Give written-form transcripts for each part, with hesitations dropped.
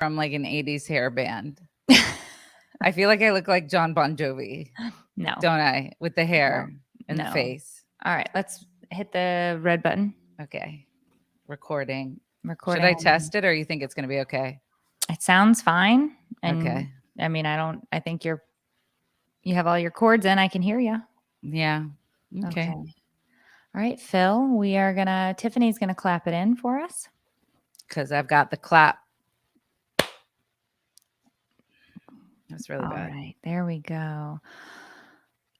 from like an 80s hair band. I feel like I look like John Bon Jovi, No, don't I? With the hair and the no. face. All right, let's hit the red button. Okay. Recording. Should Recording. I test it or you think it's going to be okay? It sounds fine. And Okay. I mean, I think you have all your cords in. I can hear you. Yeah. Okay. Okay. All right, Phil, Tiffany's going to clap it in for us. Because I've got the clap. That's really All bad. right, there we go.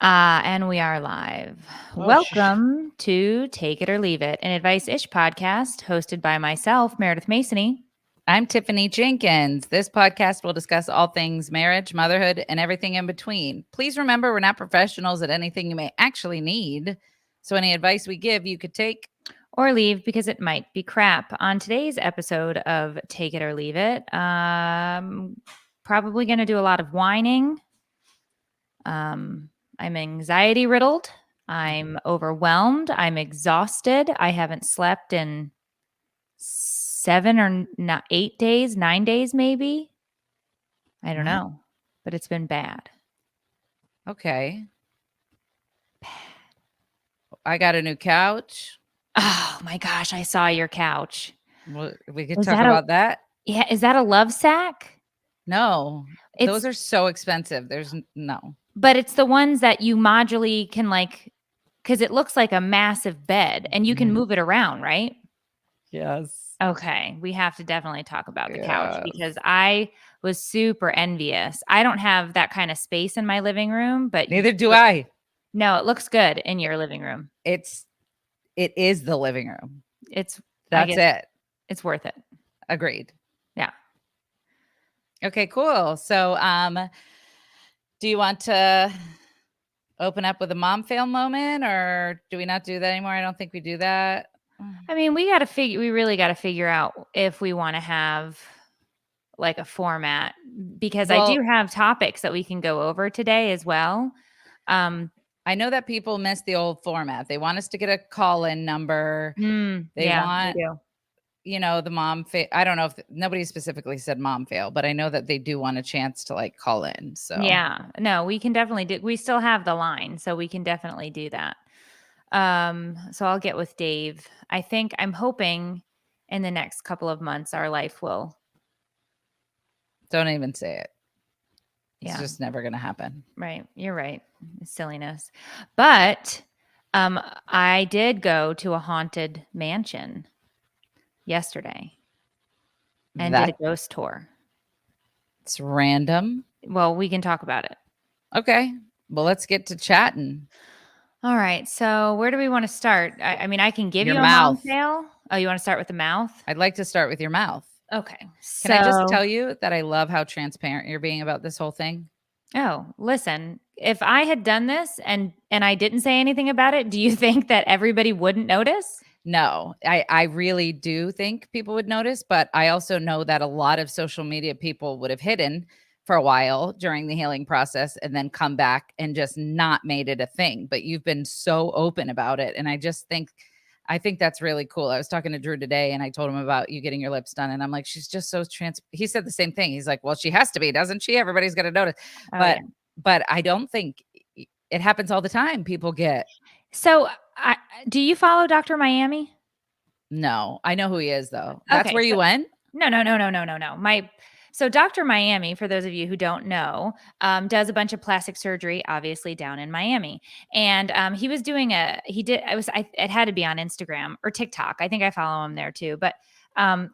And we are live. Oh, Welcome to Take It or Leave It, an advice-ish podcast hosted by myself, Meredith Masony. I'm Tiffany Jenkins. This podcast will discuss all things marriage, motherhood, and everything in between. Please remember, we're not professionals at anything you may actually need. So any advice we give, you could take or leave because it might be crap. On today's episode of Take It or Leave It, probably going to do a lot of whining. I'm anxiety riddled. I'm overwhelmed. I'm exhausted. I haven't slept in 8 days, 9 days, maybe. I don't know, but it's been bad. Okay. I got a new couch. Oh my gosh, I saw your couch. Well, we could talk about that. Yeah, is that a love sack? No, those are so expensive. There's no. But it's the ones that you modularly can because it looks like a massive bed and you can move it around, right? Yes. Okay, we have to definitely talk about the couch because I was super envious. I don't have that kind of space in my living room, but neither do I. No, it looks good in your living room. It is the living room. That's it. It's worth it. Agreed. Yeah. Okay, cool. So, do you want to open up with a mom fail moment, or do we not do that anymore? I don't think we do that. I mean, we really got to figure out if we want to have like a format because I do have topics that we can go over today as well. I know that people miss the old format. They want us to get a call-in number. They want, the mom fail. I don't know if nobody specifically said mom fail, but I know that they do want a chance to like call in. So yeah, no, we can definitely do. We still have the line, so we can definitely do that. So I'll get with Dave. I'm hoping in the next couple of months our life will. Don't even say it. It's just never going to happen. Right. You're right. Silliness. But I did go to a haunted mansion yesterday and did a ghost tour. It's random. Well, we can talk about it. Okay. Well, let's get to chatting. All right. So where do we want to start? I mean, I can give your you a mouth. mom fail. Oh, you want to start with the mouth? I'd like to start with your mouth. Okay. Can I just tell you that I love how transparent you're being about this whole thing? Oh, listen, if I had done this and I didn't say anything about it, do you think that everybody wouldn't notice? No, I really do think people would notice, but I also know that a lot of social media people would have hidden for a while during the healing process and then come back and just not made it a thing. But you've been so open about it. And I think that's really cool. I was talking to Drew today and I told him about you getting your lips done. And I'm like, she's just so he said the same thing. He's like, well, she has to be, doesn't she? Everybody's going to notice. But I don't think it happens all the time. People get. So do you follow Dr. Miami? No, I know who he is though. That's where you went? No. So Dr. Miami, for those of you who don't know, does a bunch of plastic surgery, obviously down in Miami. And he was doing it had to be on Instagram or TikTok. I think I follow him there too. But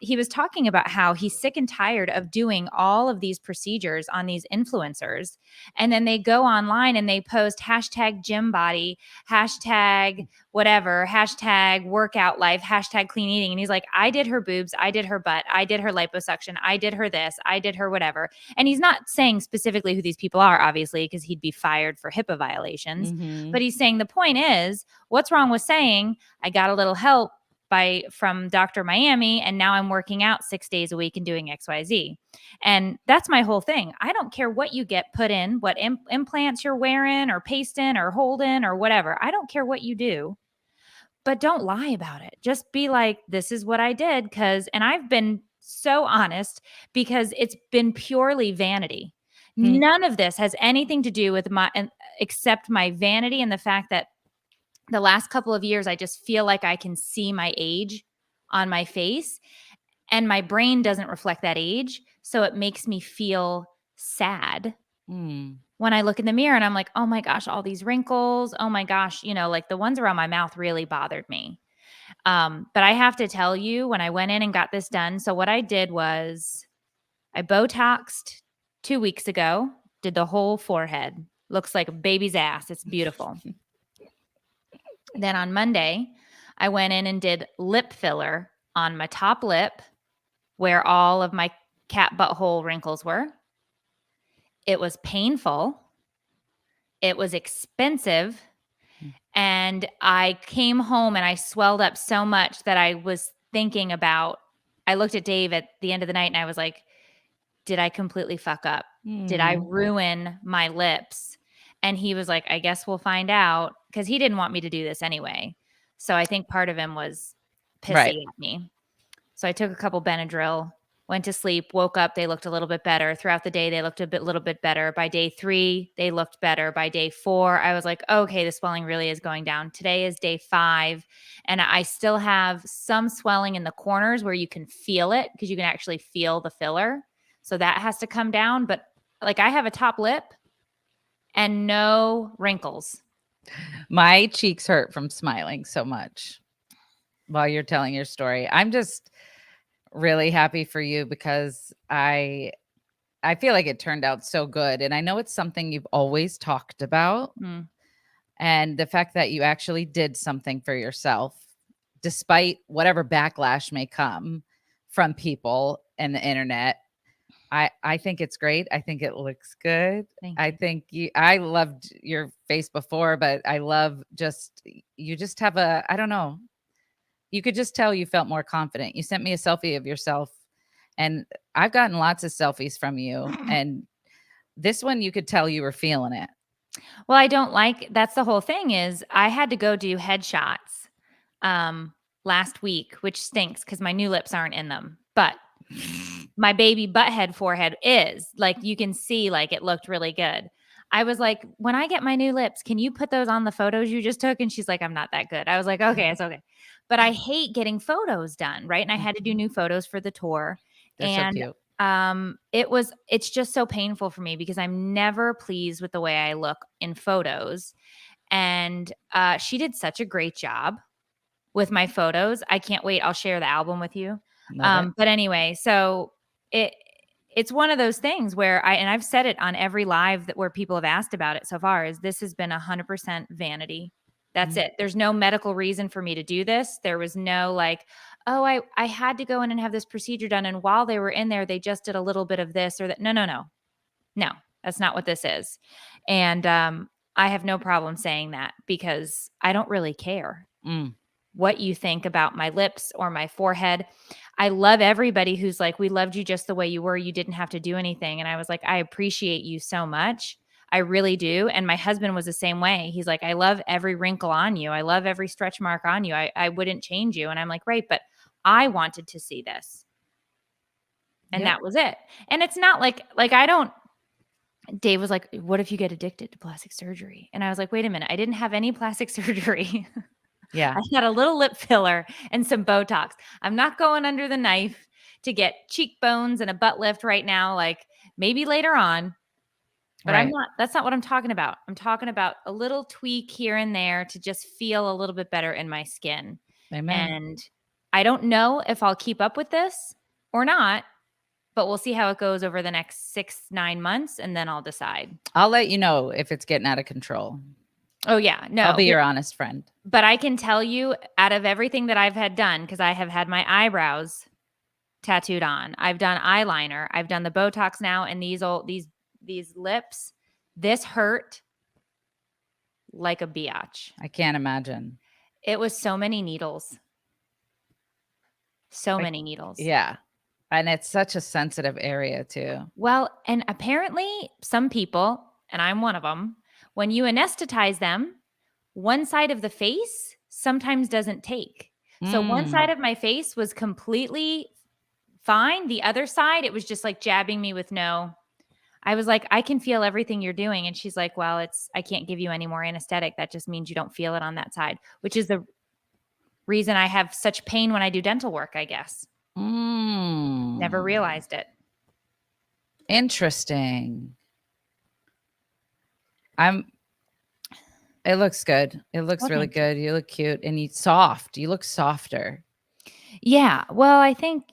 he was talking about how he's sick and tired of doing all of these procedures on these influencers. And then they go online and they post hashtag gym body, hashtag whatever, hashtag workout life, hashtag clean eating. And he's like, I did her boobs, I did her butt, I did her liposuction, I did her this, I did her whatever. And he's not saying specifically who these people are, obviously, because he'd be fired for HIPAA violations. Mm-hmm. But he's saying the point is, what's wrong with saying I got a little help from Dr. Miami, and now I'm working out 6 days a week and doing XYZ. And that's my whole thing. I don't care what you get put in, what implants you're wearing or pasting or holding or whatever. I don't care what you do, but don't lie about it. Just be like, this is what I did. And I've been so honest because it's been purely vanity. Hmm. None of this has anything to do with except my vanity and the fact that the last couple of years, I just feel like I can see my age on my face, and my brain doesn't reflect that age. So it makes me feel sad Mm. when I look in the mirror and I'm like, oh my gosh, all these wrinkles. Oh my gosh, like the ones around my mouth really bothered me. But I have to tell you, when I went in and got this done, so what I did was I Botoxed 2 weeks ago, did the whole forehead. Looks like a baby's ass. It's beautiful. Then on Monday, I went in and did lip filler on my top lip where all of my cat butthole wrinkles were. It was painful. It was expensive. And I came home and I swelled up so much that I was thinking about, I looked at Dave at the end of the night and I was like, did I completely fuck up? Did I ruin my lips? And he was like, I guess we'll find out, because he didn't want me to do this anyway. So I think part of him was Right. pissy at me. So I took a couple Benadryl, went to sleep, woke up. They looked a little bit better. Throughout the day, they looked little bit better. By day 3, they looked better. By day 4, I was like, okay, the swelling really is going down. Today is day 5. And I still have some swelling in the corners where you can feel it, because you can actually feel the filler. So that has to come down. But like, I have a top lip and no wrinkles. My cheeks hurt from smiling so much while you're telling your story. I'm just really happy for you because I feel like it turned out so good, and I know it's something you've always talked about, Mm. and the fact that you actually did something for yourself despite whatever backlash may come from people and the internet. I think it's great. I think it looks good. Thank I you. think I loved your face before, but I love you just have I don't know. You could just tell you felt more confident. You sent me a selfie of yourself, and I've gotten lots of selfies from you, and this one you could tell you were feeling it. Well, I don't like, that's the whole thing, is I had to go do headshots last week, which stinks because my new lips aren't in them. But my baby butthead forehead is, like, you can see, like, it looked really good. I was like, when I get my new lips, can you put those on the photos you just took? And she's like, I'm not that good. I was like, okay, it's okay. But I hate getting photos done, right? And I had to do new photos for the tour. They're so And cute. it's just so painful for me because I'm never pleased with the way I look in photos. And she did such a great job with my photos. I can't wait. I'll share the album with you. Love it. But anyway, so it's one of those things where I've said it on every live where people have asked about it so far, is this has been 100% vanity. That's it. There's no medical reason for me to do this. There was no like, oh, I had to go in and have this procedure done. And while they were in there, they just did a little bit of this or that. No, that's not what this is. And I have no problem saying that because I don't really care what you think about my lips or my forehead. I love everybody who's like, we loved you just the way you were. You didn't have to do anything. And I was like, I appreciate you so much. I really do. And my husband was the same way. He's like, I love every wrinkle on you. I love every stretch mark on you. I wouldn't change you. And I'm like, right, but I wanted to see this. And Yep. that was it. And it's not like I don't, Dave was like, what if you get addicted to plastic surgery? And I was like, wait a minute. I didn't have any plastic surgery. Yeah. I had a little lip filler and some Botox. I'm not going under the knife to get cheekbones and a butt lift right now. Like, maybe later on, but Right. that's not what I'm talking about. I'm talking about a little tweak here and there to just feel a little bit better in my skin. Amen. And I don't know if I'll keep up with this or not, but we'll see how it goes over the next 6-9 months. And then I'll decide. I'll let you know if it's getting out of control. Oh yeah, no. I'll be your honest friend. But I can tell you, out of everything that I've had done, because I have had my eyebrows tattooed on, I've done eyeliner, I've done the Botox now, and these lips, this hurt like a biatch. I can't imagine. It was so many needles. So many needles. Yeah. And it's such a sensitive area too. Well, and apparently some people, and I'm one of them, when you anesthetize them, one side of the face sometimes doesn't take. So one side of my face was completely fine. The other side, it was just like jabbing me with no. I was like, I can feel everything you're doing. And she's like, well, I can't give you any more anesthetic. That just means you don't feel it on that side, which is the reason I have such pain when I do dental work, I guess. Never realized it. Interesting. It looks good. It looks Well, really thank you. good. You look cute and you soft. You look softer. Yeah. Well, I think,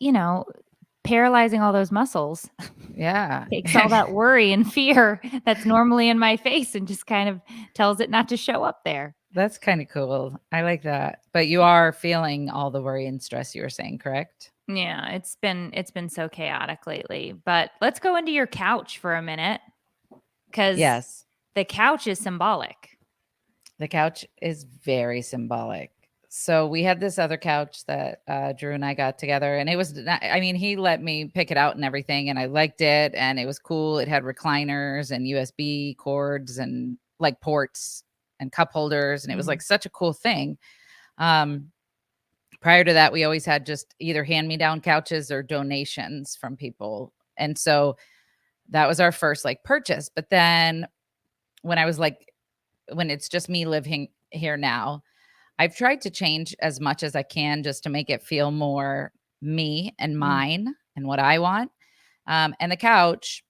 paralyzing all those muscles Yeah. takes all that worry and fear that's normally in my face and just kind of tells it not to show up there. That's kind of cool. I like that. But you are feeling all the worry and stress you were saying, correct? Yeah, it's been so chaotic lately. But let's go into your couch for a minute because Yes. the couch is symbolic. The couch is very symbolic. So we had this other couch that Drew and I got together, and it was, I mean, he let me pick it out and everything, and I liked it, and it was cool. It had recliners and USB cords and like ports and cup holders, and it was like such a cool thing. Um, Prior to that, we always had just either hand-me-down couches or donations from people, and so that was our first like purchase. But then when I was like, when it's just me living here now, I've tried to change as much as I can just to make it feel more me and mine and what I want. And the couch,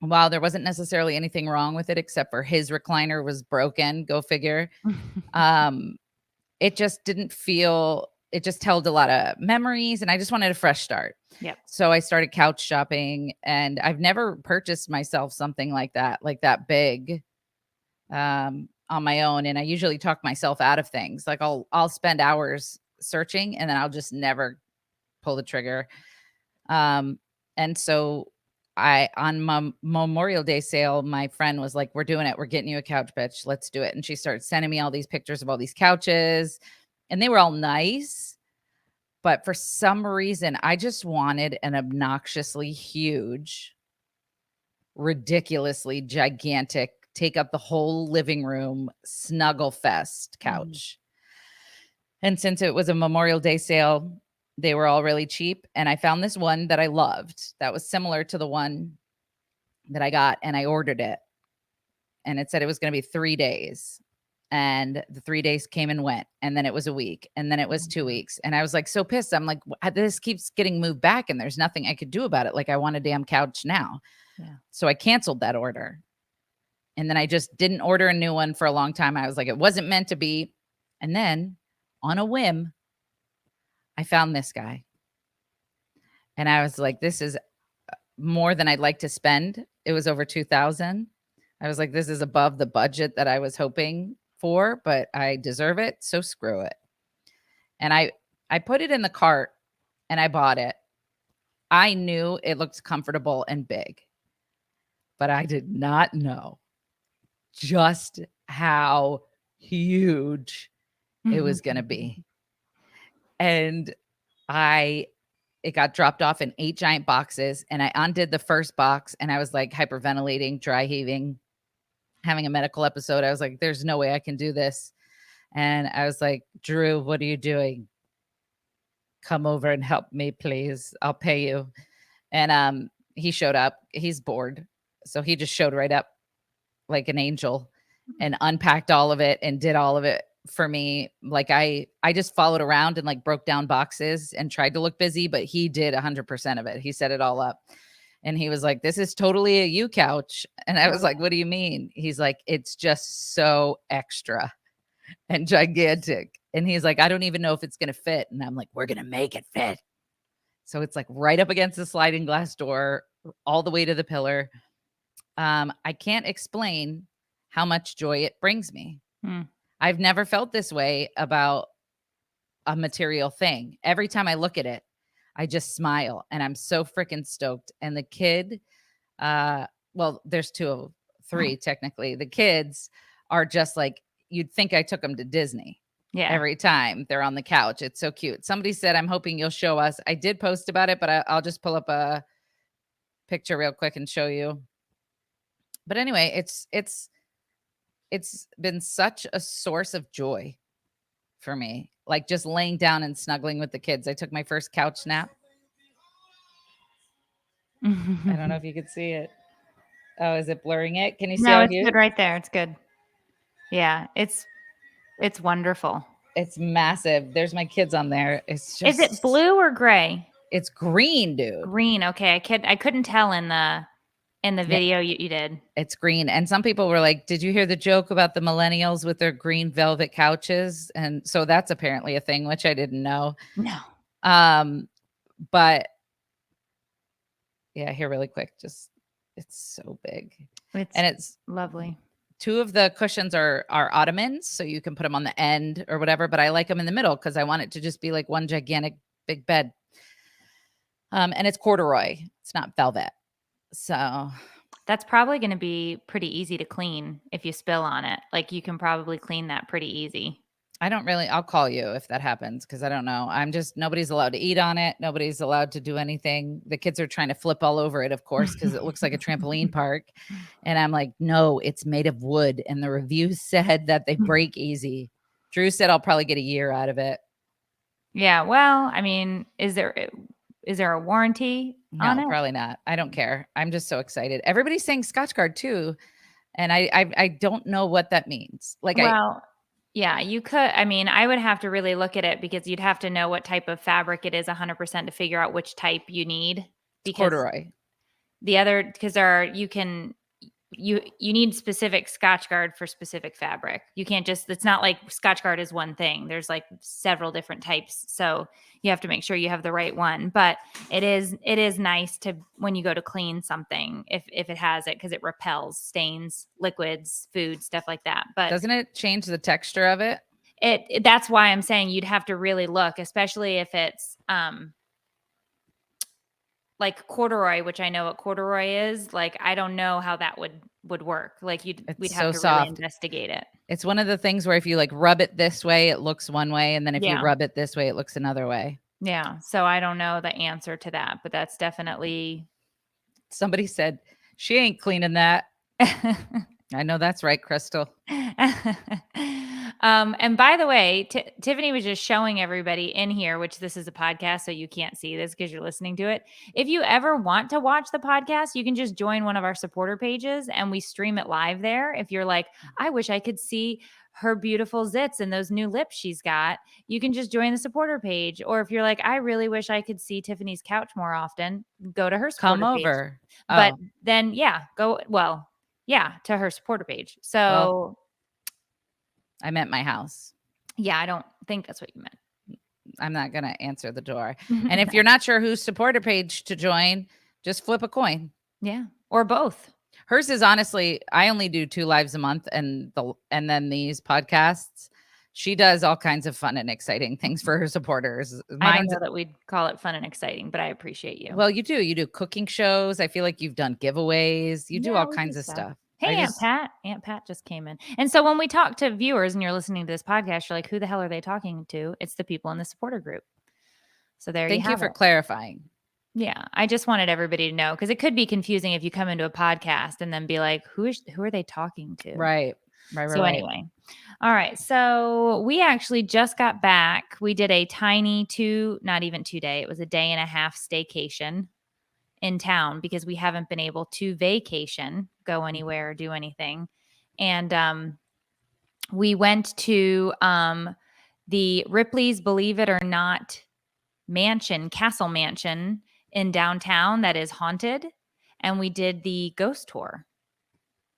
while there wasn't necessarily anything wrong with it, except for his recliner was broken, go figure. Um, it just didn't feel, it just held a lot of memories and I just wanted a fresh start. Yep. So I started couch shopping and I've never purchased myself something like that big on my own. And I usually talk myself out of things. Like I'll spend hours searching and then I'll just never pull the trigger. And so on my Memorial Day sale, my friend was like, we're doing it. We're getting you a couch, bitch. Let's do it. And she started sending me all these pictures of all these couches and they were all nice. But for some reason, I just wanted an obnoxiously huge, ridiculously gigantic, take up the whole living room, snuggle fest couch. And since it was a Memorial Day sale, they were all really cheap. And I found this one that I loved that was similar to the one that I got, and I ordered it. And it said it was going to be 3 days. And the 3 days came and went. And then it was a week. And then it was 2 weeks. And I was like so pissed. I'm like, this keeps getting moved back and there's nothing I could do about it. Like, I want a damn couch now. Yeah. So I canceled that order. And then I just didn't order a new one for a long time. I was like, it wasn't meant to be. And then on a whim, I found this guy. And I was like, this is more than I'd like to spend. It was over 2,000. I was like, this is above the budget that I was hoping for, but I deserve it. So screw it. And I put it in the cart and I bought it. I knew it looked comfortable and big, but I did not know just how huge it was going to be. And it got dropped off in 8 giant boxes and I undid the first box and I was like hyperventilating, dry heaving, having a medical episode. I was like, there's no way I can do this. And I was like, Drew, what are you doing? Come over and help me, please. I'll pay you. And he showed up. He's bored. So he just showed right up like an angel and unpacked all of it and did all of it for me. Like I just followed around and like broke down boxes and tried to look busy, but he did 100% of it. He set it all up. And he was like, this is totally a you couch. And I was like, what do you mean? He's like, it's just so extra and gigantic. And he's like, I don't even know if it's going to fit. And I'm like, we're going to make it fit. So it's like right up against the sliding glass door, all the way to the pillar. I can't explain how much joy it brings me. I've never felt this way about a material thing. Every time I look at it, I just smile and I'm so freaking stoked. And the kid, well, there's 3 technically. The kids are just like, you'd think I took them to Disney. Yeah. Every time they're on the couch. It's so cute. Somebody said, I'm hoping you'll show us. I did post about it, but I'll just pull up a picture real quick and show you. But anyway, it's been such a source of joy for me. Like just laying down and snuggling with the kids. I took my first couch nap. I don't know if you could see it. Oh, is it blurring it? Can you see No, out it's here? good right there. It's good. Yeah, it's wonderful. It's massive. There's my kids on there. It's Is it just, blue or gray? it's green, dude. Green. Okay, I couldn't tell in the Yeah, video you did. it's green. And some people were like, did you hear the joke about the millennials with their green velvet couches? And so that's apparently a thing, which I didn't know. No, But yeah, here really quick. Just it's so big. it's And it's lovely. 2 of the cushions are ottomans, so you can put them on the end or whatever, but I like them in the middle because I want it to just be like one gigantic big bed. And it's corduroy. It's not velvet. So That's probably going to be pretty easy to clean if you spill on it. Like you can probably clean that pretty easy. I'll call you if that happens because I don't know. Nobody's allowed to eat on it. Nobody's allowed to do anything. The kids are trying to flip all over it, of course, because it looks like a trampoline park. And I'm like, no, it's made of wood. And the reviews said that they break easy. Drew said I'll probably get a year out of it. Yeah. Well, I mean, is there a warranty on No, it? probably not. I don't care. I'm just so excited. Everybody's saying Scotch Guard too. And I don't know what that means. Like Well, yeah, you could. I mean, I would have to really look at it because you'd have to know what type of fabric it is 100% to figure out which type you need. it's Because corduroy. because you need specific Scotch Guard for specific fabric. You can't just, it's not like Scotch Guard is one thing. There's like several different types. So you have to make sure you have the right one. But it is nice to, when you go to clean something, if it has it, because it repels stains, liquids, food, stuff like that. But Doesn't it change the texture of it? that's why I'm saying you'd have to really look, especially if it's like corduroy, which I know what corduroy is. Like, I don't know how that would work. Like we'd It's have so to really soft. investigate it. It's one of the things where if you like rub it this way, it looks one way. And then if you Yeah. rub it this way, it looks another way. Yeah. So I don't know the answer to that, but that's definitely. Somebody said, she ain't cleaning that. I know that's right, Crystal. And by the way, Tiffany was just showing everybody in here, which this is a podcast, so you can't see this because you're listening to it. If you ever want to watch the podcast, you can just join one of our supporter pages and we stream it live there. If you're like, I wish I could see her beautiful zits and those new lips she's got, you can just join the supporter page. Or if you're like, I really wish I could see Tiffany's couch more often, go to her supporter Come page. over. But Oh, then, to her supporter page. So well, I meant my house. yeah, I don't think that's what you meant. I'm not going to answer the door. And if you're not sure whose supporter page to join, just flip a coin. Yeah, or both. Hers is honestly, I only do 2 lives a month and then these podcasts. She does all kinds of fun and exciting things for her supporters. I don't know that we'd call it fun and exciting, but I appreciate you. Well, you do. You do cooking shows. I feel like you've done giveaways. You do all we kinds of stuff. Hey, Aunt Pat. Aunt Pat just came in. And so when we talk to viewers and you're listening to this podcast, you're like, who the hell are they talking to? It's the people in the supporter group. So there you have it. Thank you for clarifying. Yeah, I just wanted everybody to know because it could be confusing if you come into a podcast and then be like, who are they talking to? Right. Anyway, all right. So we actually just got back. We did a tiny not even 2-day. It was a day and a half staycation in town because we haven't been able to vacation, go anywhere, or do anything. And we went to the Ripley's Believe It or Not castle mansion in downtown that is haunted. And we did the ghost tour.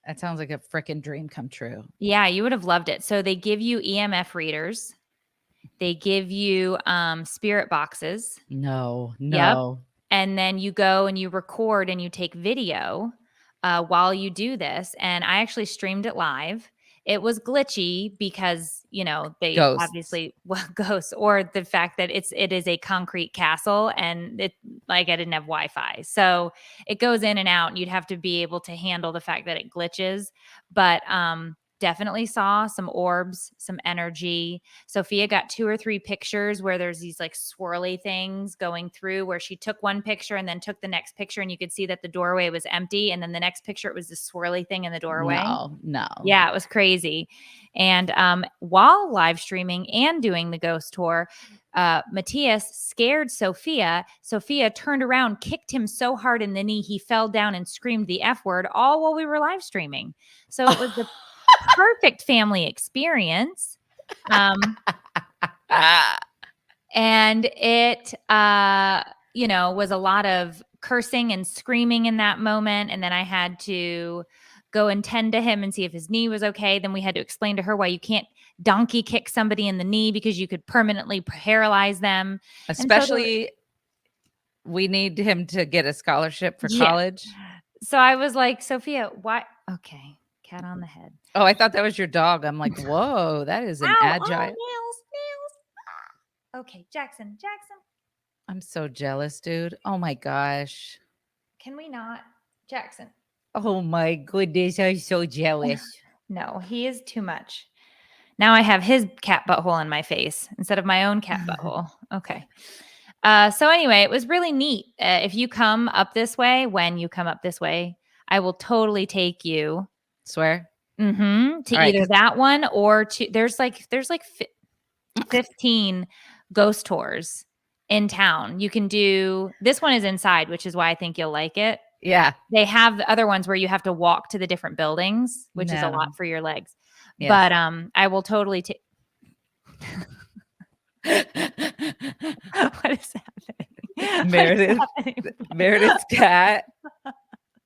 That sounds like a freaking dream come true. Yeah, you would have loved it. So they give you EMF readers. They give you spirit boxes. No. Yep. And then you go and you record and you take video while you do this. And I actually streamed it live. It was glitchy because, they Ghosts. obviously, ghosts, or the fact that it is a concrete castle and I didn't have Wi-Fi. So it goes in and out and you'd have to be able to handle the fact that it glitches. But definitely saw some orbs, some energy. Sophia got 2 or 3 pictures where there's these like swirly things going through, where she took one picture and then took the next picture, and you could see that the doorway was empty. And then the next picture, it was this swirly thing in the doorway. No. Yeah, it was crazy. And while live streaming and doing the ghost tour, Matthias scared Sophia. Sophia turned around, kicked him so hard in the knee, he fell down and screamed the F word, all while we were live streaming. So it was the perfect family experience. And it, was a lot of cursing and screaming in that moment. And then I had to go and tend to him and see if his knee was okay. Then we had to explain to her why you can't donkey kick somebody in the knee, because you could permanently paralyze them. Especially, we need him to get a scholarship for college. So I was like, Sophia, why? Okay, cat on the head. Oh, I thought that was your dog. I'm like, whoa, that is an agile. Nails. Okay, Jackson. I'm so jealous, dude. Oh my gosh. Can we not? Jackson. Oh my goodness, I'm so jealous. No, he is too much. Now I have his cat butthole in my face instead of my own cat butthole. Okay. So anyway, it was really neat. If you come up this way, when you come up this way, I will totally take you. Swear? To either that one or to, there's like 15 ghost tours in town. You can do, this one is inside, which is why I think you'll like it. Yeah. They have the other ones where you have to walk to the different buildings, which is a lot for your legs. Yes. But I will totally take. What is happening? Meredith's cat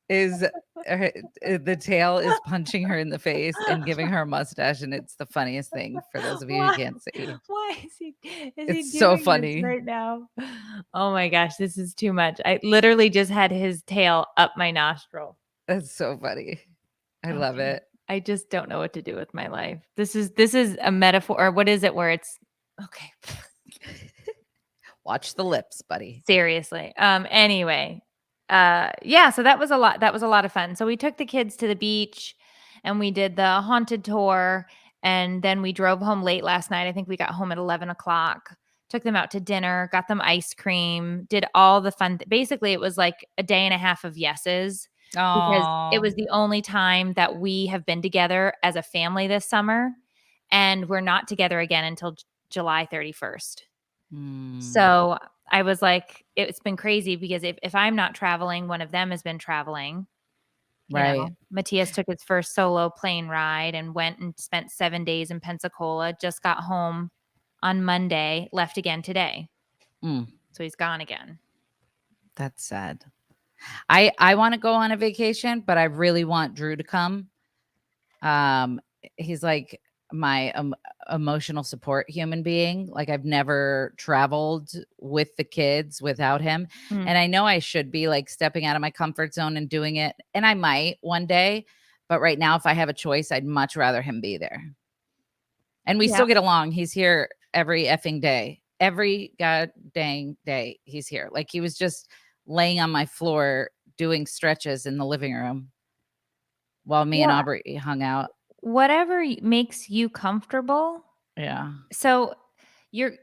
is the tail is punching her in the face and giving her a mustache, and it's the funniest thing for those of you who can't see. Why is he? It's so funny right now. Oh my gosh, this is too much. I literally just had his tail up my nostril. That's so funny. I love it. I just don't know what to do with my life. This is a metaphor, or what is it? Where it's okay. Watch the lips, buddy. Seriously. Anyway. So that was a lot of fun. So we took the kids to the beach and we did the haunted tour, and then we drove home late last night. I think we got home at 11 o'clock, took them out to dinner, got them ice cream, did all the fun. Basically, it was like a day and a half of yeses. Because it was the only time that we have been together as a family this summer, and we're not together again until July 31st. So I was like, it's been crazy because if I'm not traveling, one of them has been traveling. Right. Matthias took his first solo plane ride and went and spent 7 days in Pensacola, just got home on Monday, left again today. So he's gone again. That's sad. I want to go on a vacation, but I really want Drew to come. He's like my emotional support human being. Like, I've never traveled with the kids without him. And I know I should be like stepping out of my comfort zone and doing it. And I might one day, but right now, if I have a choice, I'd much rather him be there. And we still get along. He's here every effing day, every god dang day. He's here. Like, he was just laying on my floor doing stretches in the living room while me and Aubrey hung out. Whatever makes you comfortable. Yeah. So you're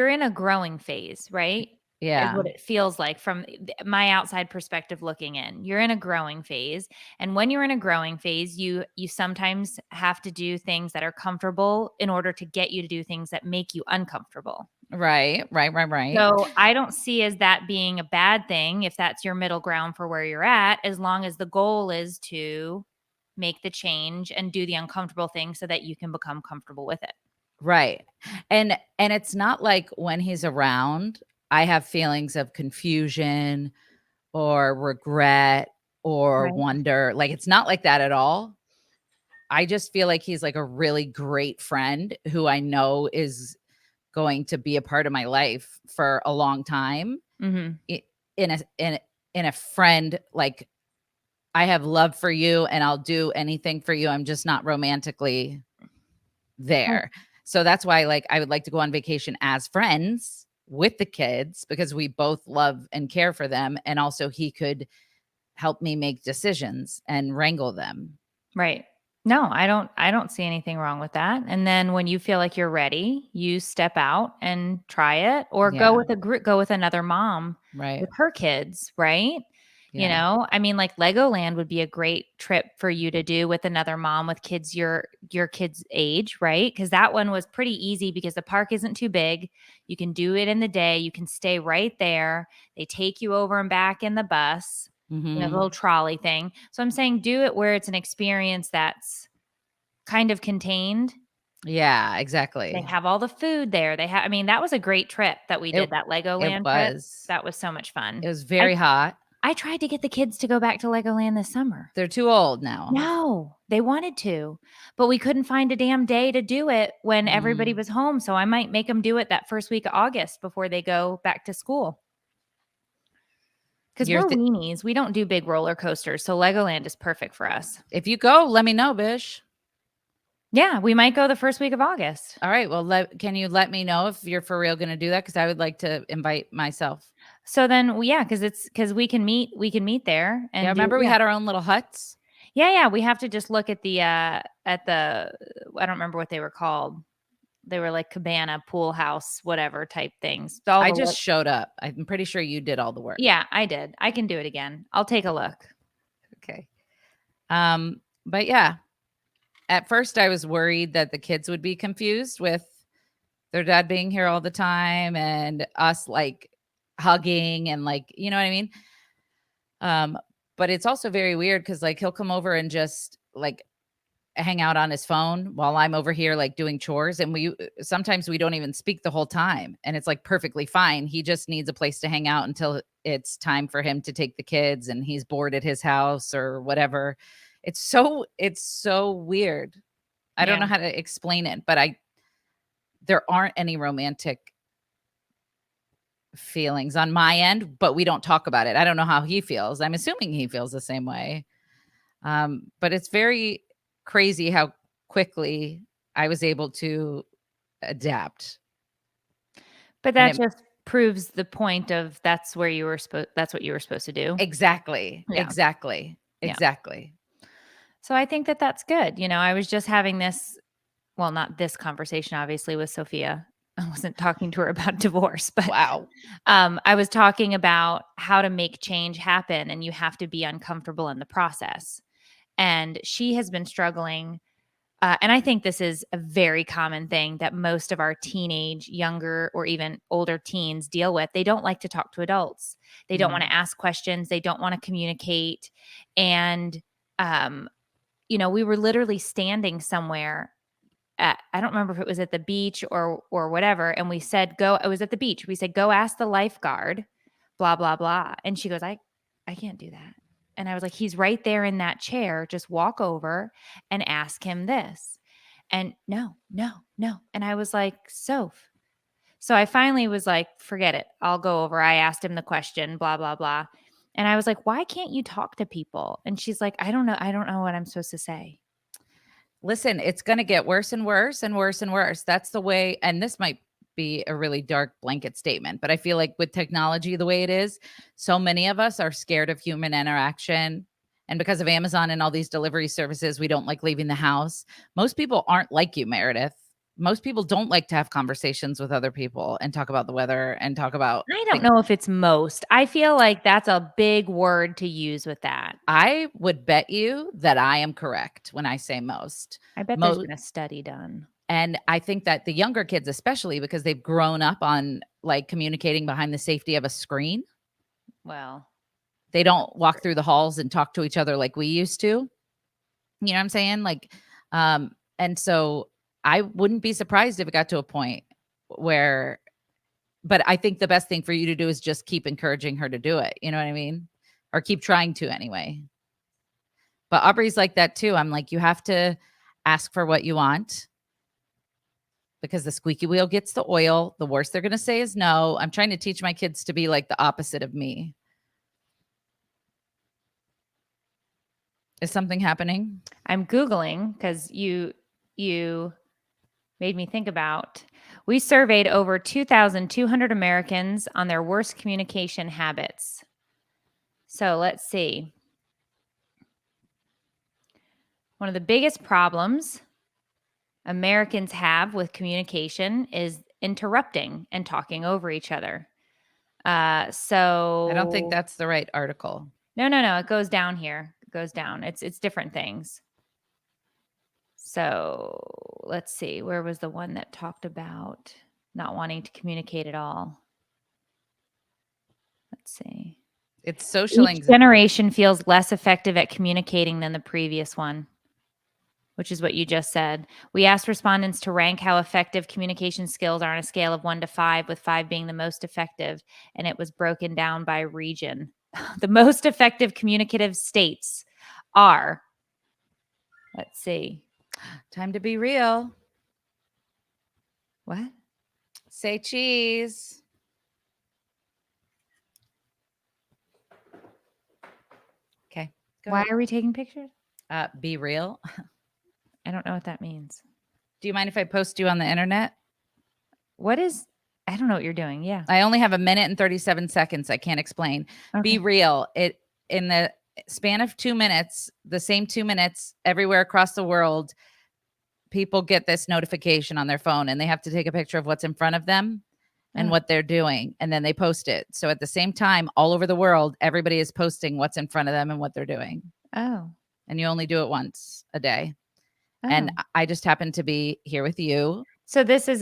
in a growing phase, right? Yeah. Is what it feels like from my outside perspective looking in. You're in a growing phase. And when you're in a growing phase, you sometimes have to do things that are comfortable in order to get you to do things that make you uncomfortable. Right. So I don't see as that being a bad thing if that's your middle ground for where you're at, as long as the goal is to make the change and do the uncomfortable thing so that you can become comfortable with it. Right. And it's not like when he's around, I have feelings of confusion or regret or wonder. Like, it's not like that at all. I just feel like he's like a really great friend who I know is going to be a part of my life for a long time. In a friend, like, I have love for you and I'll do anything for you. I'm just not romantically there. So that's why, like, I would like to go on vacation as friends with the kids because we both love and care for them. And also he could help me make decisions and wrangle them. Right. No, I don't see anything wrong with that. And then when you feel like you're ready, you step out and try it or go Yeah. with a group, go with another mom Right. with her kids, right? You Yeah. know, I mean, like Legoland would be a great trip for you to do with another mom with kids your kids' age, right? Because that one was pretty easy because the park isn't too big. You can do it in the day. You can stay right there. They take you over and back in the bus, you know, the Hmm. little trolley thing. So I'm saying do it where it's an experience that's kind of contained. Yeah, They exactly. have all the food there. They have I mean, that was a great trip that we It did, that it Legoland trip. was. That was so much fun. It was I very hot. I tried to get the kids to go back to Legoland this summer. They're too old now. No, they wanted to, but we couldn't find a damn day to do it when everybody Mm. was home, so I might make them do it that first week of August before they go back to school. 'Cause You're we're th weenies, we don't do big roller coasters, so Legoland is perfect for us. If you go, let me know, Bish. Yeah, we might go the first week of August. All right, well, can you let me know if you're for real gonna do that? Because I would like to invite myself. So then, yeah, because we can meet there Yeah, and do remember we yeah. had our own little huts? Yeah, yeah, we have to just look at the I don't remember what they were called. They were like cabana, pool house, whatever type things. All I the just look showed up. I'm pretty sure you did all the work. Yeah, I did. I can do it again. I'll take a look. Okay. But yeah, at first I was worried that the kids would be confused with their dad being here all the time and us like hugging and like, you know what I mean? Um, but it's also very weird because like he'll come over and just like hang out on his phone while I'm over here like doing chores and we sometimes we don't even speak the whole time and it's like perfectly fine. He just needs a place to hang out until it's time for him to take the kids and he's bored at his house or whatever. It's so weird. I don't Yeah. know how to explain it, but I there aren't any romantic feelings on my end, but we don't talk about it. I don't know how he feels. I'm assuming he feels the same way. But it's very crazy how quickly I was able to adapt. But And that it just proves the point of that's what you were supposed to do. exactly, Yeah. exactly, Yeah. exactly. So I think that that's good. You know, I was just having this well, not this conversation obviously with Sophia. I wasn't talking to her about divorce, but Wow. I was talking about how to make change happen and you have to be uncomfortable in the process. And she has been struggling. And I think this is a very common thing that most of our teenage, younger, or even older teens deal with. They don't like to talk to adults. They don't want Mm, to ask questions. They don't want to communicate. And, um, you know, we were literally standing somewhere I don't remember if it was at the beach or whatever, and we said, "Go." It was at the beach. We said, "Go ask the lifeguard, blah blah blah." And she goes, "I can't do that." And I was like, "He's right there in that chair. Just walk over and ask him this." And no, no, no. And I was like, "Soph." So I finally was like, "Forget it. I'll go over." I asked him the question, blah blah blah. And I was like, "Why can't you talk to people?" And she's like, "I don't know. I don't know what I'm supposed to say." listen, it's going to get worse and worse and worse and worse. That's the way. And this might be a really dark blanket statement, but I feel like with technology the way it is, so many of us are scared of human interaction. And because of Amazon and all these delivery services, we don't like leaving the house. Most people aren't like you, Meredith. Most people don't like to have conversations with other people and talk about the weather and talk about I don't things. know if it's most. I feel like that's a big word to use with that. I would bet you that I am correct when I say most. I bet there's Most been a study done. And I think that the younger kids, especially because they've grown up on like communicating behind the safety of a screen, Well, they don't walk through the halls and talk to each other like we used to. You know what I'm saying? And so I wouldn't be surprised if it got to a point where, but I think the best thing for you to do is just keep encouraging her to do it. You know what I mean? Or keep trying to anyway. But Aubrey's like that too. I'm like, you have to ask for what you want because the squeaky wheel gets the oil. The worst they're going to say is no. I'm trying to teach my kids to be like the opposite of me. Is something happening? I'm Googling because you made me think about we surveyed over 2,200 Americans on their worst communication habits. So let's see. One of the biggest problems Americans have with communication is interrupting and talking over each other. I don't think that's the right article. No. It goes down here. It goes down. It's different things. So let's see. Where was the one that talked about not wanting to communicate at all? Let's see. It's social Each anxiety. generation feels less effective at communicating than the previous one, which is what you just said. We asked respondents to rank how effective communication skills are on a scale of 1 to 5, with 5 being the most effective, and it was broken down by region. The most effective communicative states are, let's see. Time to be real. What? Say cheese. Okay. Why are we taking pictures? Be real. I don't know what that means. Do you mind if I post you on the internet? I don't know what you're doing. Yeah. I only have a minute and 37 seconds. I can't explain. Okay. Be real. It in the span of 2 minutes, the same 2 minutes everywhere across the world, people get this notification on their phone and they have to take a picture of what's in front of them and what they're doing. And then they post it. So at the same time, all over the world, everybody is posting what's in front of them and what they're doing. Oh. And you only do it once a day. Oh. And I just happen to be here with you. So this is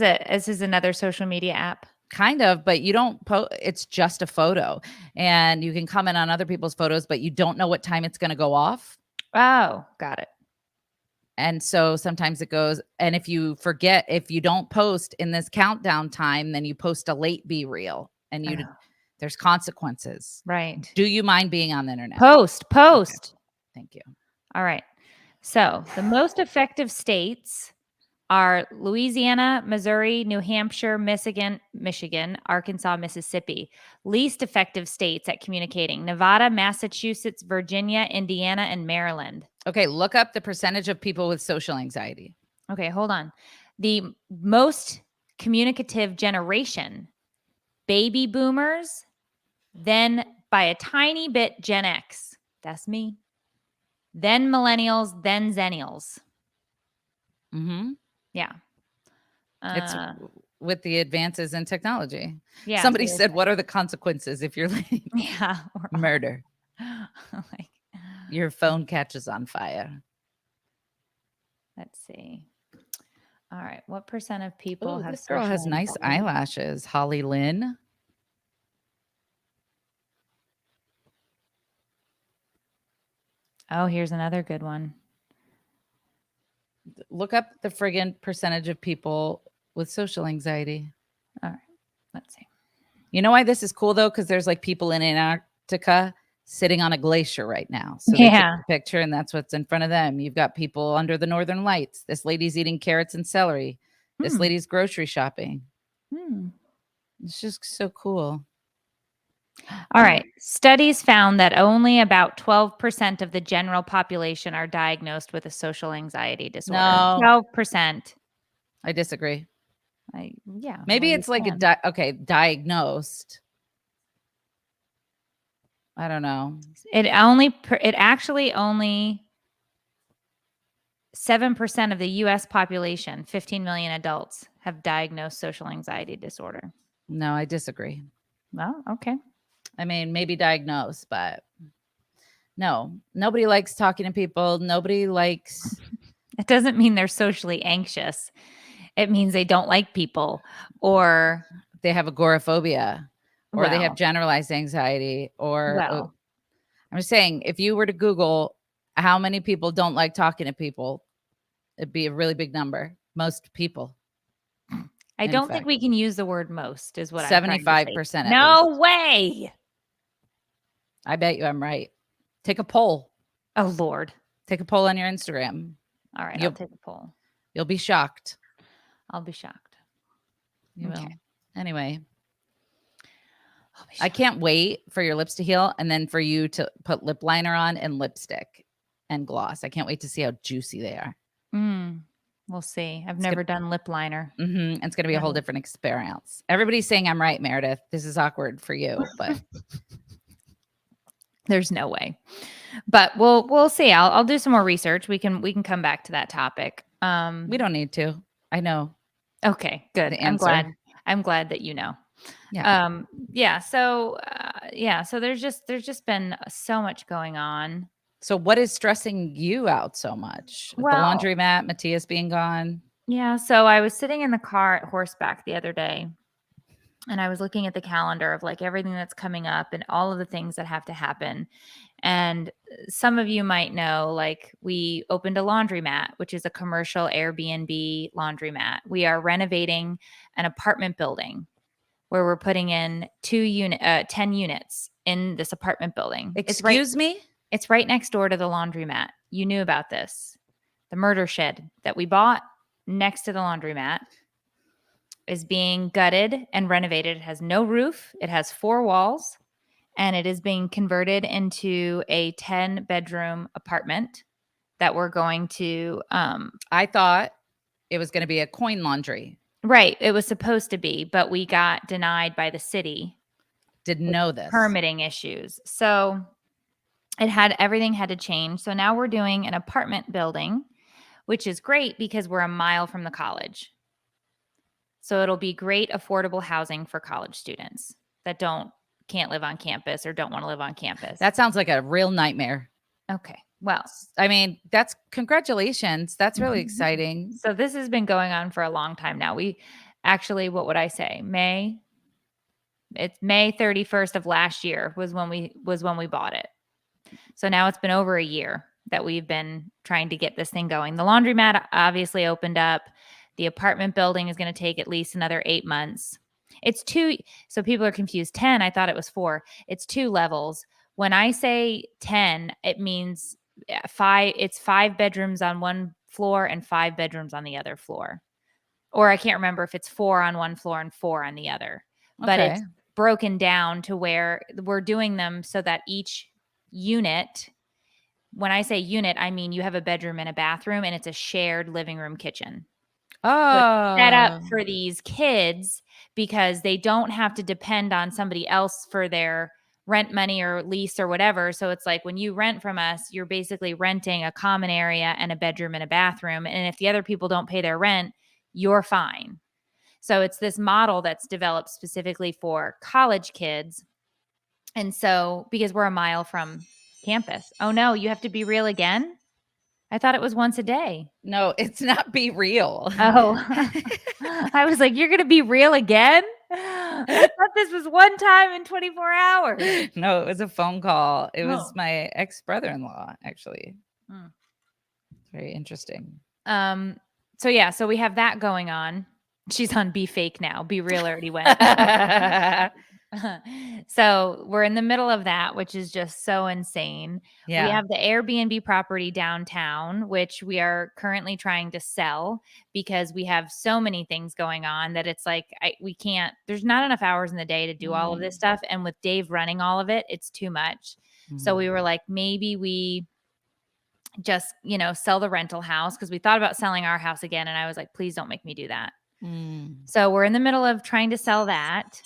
another social media app. Kind of, but you don't it's just a photo, and you can comment on other people's photos, but you don't know what time it's going to go off. Oh, got it. And so sometimes it goes, and if you forget, if you don't post in this countdown time, then you post a late be real, and there's consequences. Right. Do you mind being on the internet? Post. Okay. Thank you. All right. So the most effective states are Louisiana, Missouri, New Hampshire, Michigan, Arkansas, Mississippi. Least effective states at communicating: Nevada, Massachusetts, Virginia, Indiana, and Maryland. Okay, look up the percentage of people with social anxiety. Okay, hold on. The most communicative generation, baby boomers, then by a tiny bit Gen X. That's me. Then millennials, then zennials. Mm-hmm. Yeah. It's with the advances in technology. Yeah. Somebody said, what are the consequences if you're late? Yeah. Murder. Like, your phone catches on fire. Let's see. All right. What percent of people have this girl has nice eyelashes. Holly Lynn. Oh, here's another good one. Look up the friggin' percentage of people with social anxiety. All right. Let's see. You know why this is cool, though? Because there's like people in Antarctica sitting on a glacier right now. So they took a picture and that's what's in front of them. You've got people under the northern lights. This lady's eating carrots and celery. This lady's grocery shopping. It's just so cool. All right. Studies found that only about 12% of the general population are diagnosed with a social anxiety disorder. No. 12%. I disagree. Yeah. Maybe it's like diagnosed. I don't know. It actually only 7% of the US population, 15 million adults, have diagnosed social anxiety disorder. No, I disagree. Well, okay. I mean, maybe diagnosed, but no, nobody likes talking to people. Nobody likes. It doesn't mean they're socially anxious. It means they don't like people, or they have agoraphobia, or they have generalized anxiety, or I'm just saying, if you were to Google how many people don't like talking to people, it'd be a really big number. Most people. I don't think we can use the word most, is what 75%. No way. I bet you I'm right. Take a poll. Oh, Lord. Take a poll on your Instagram. All right, I'll take a poll. You'll be shocked. I'll be shocked. You will. Anyway. I can't wait for your lips to heal and then for you to put lip liner on and lipstick and gloss. I can't wait to see how juicy they are. We'll see. I've never done lip liner. It's going to be a whole different experience. Everybody's saying I'm right, Meredith. This is awkward for you, but There's no way. But we'll see. I'll do some more research. We can come back to that topic. We don't need to. I know Okay, good. the answer. I'm glad that you know. Yeah. Yeah. So So there's just been so much going on. So what is stressing you out so much? The Well, laundromat, Matthias being gone. yeah. So I was sitting in the car at horseback the other day, and I was looking at the calendar of like everything that's coming up and all of the things that have to happen. And some of you might know, like, we opened a laundromat, which is a commercial Airbnb laundromat. We are renovating an apartment building where we're putting in 10 units in this apartment building. Excuse me? It's right next door to the laundromat. You knew about this. The murder shed that we bought next to the laundromat is being gutted and renovated. It has no roof. It has 4 walls, and it is being converted into a 10-bedroom apartment that we're going to I thought it was going to be a coin laundry. right, it was supposed to be, but we got denied by the city Didn't with know this. permitting issues. So everything had to change. So now we're doing an apartment building, which is great because we're a mile from the college. So it'll be great affordable housing for college students that can't live on campus or don't want to live on campus. That sounds like a real nightmare. Okay. Well, I mean, that's congratulations. That's really exciting. so this has been going on for a long time now. We actually, what would I say? It's May 31st of last year was when we bought it. So now it's been over a year that we've been trying to get this thing going. The laundromat obviously opened up. The apartment building is going to take at least another 8 months. It's 2. So people are confused. 10, I thought it was 4. It's 2 levels. When I say 10, it means 5. It's 5 bedrooms on one floor and 5 bedrooms on the other floor. Or I can't remember if it's 4 on one floor and 4 on the other. But Okay. it's broken down to where we're doing them so that each unit, when I say unit, I mean you have a bedroom and a bathroom, and it's a shared living room kitchen. So it's set up Oh, for these kids because they don't have to depend on somebody else for their rent money or lease or whatever. So it's like when you rent from us, you're basically renting a common area and a bedroom and a bathroom. And if the other people don't pay their rent, you're fine. So it's this model that's developed specifically for college kids. And so because we're a mile from campus. Oh no, you have to be real again? I thought it was once a day. no, it's not Be Real. Oh, I was like, you're going to be real again? I thought this was one time in 24 hours. No, it was a phone call. It was Oh. my ex-brother-in-law, actually. Mm. Very interesting. So yeah, so we have that going on. She's on Be Fake now. Be Real already went. So we're in the middle of that, which is just so insane. We Yeah. have the Airbnb property downtown, which we are currently trying to sell because we have so many things going on that it's like we can't. There's not enough hours in the day to do all of this stuff, and with Dave running all of it, it's too much. So we were like, maybe we just sell the rental house, because we thought about selling our house again, and I was like, please don't make me do that. So we're in the middle of trying to sell that.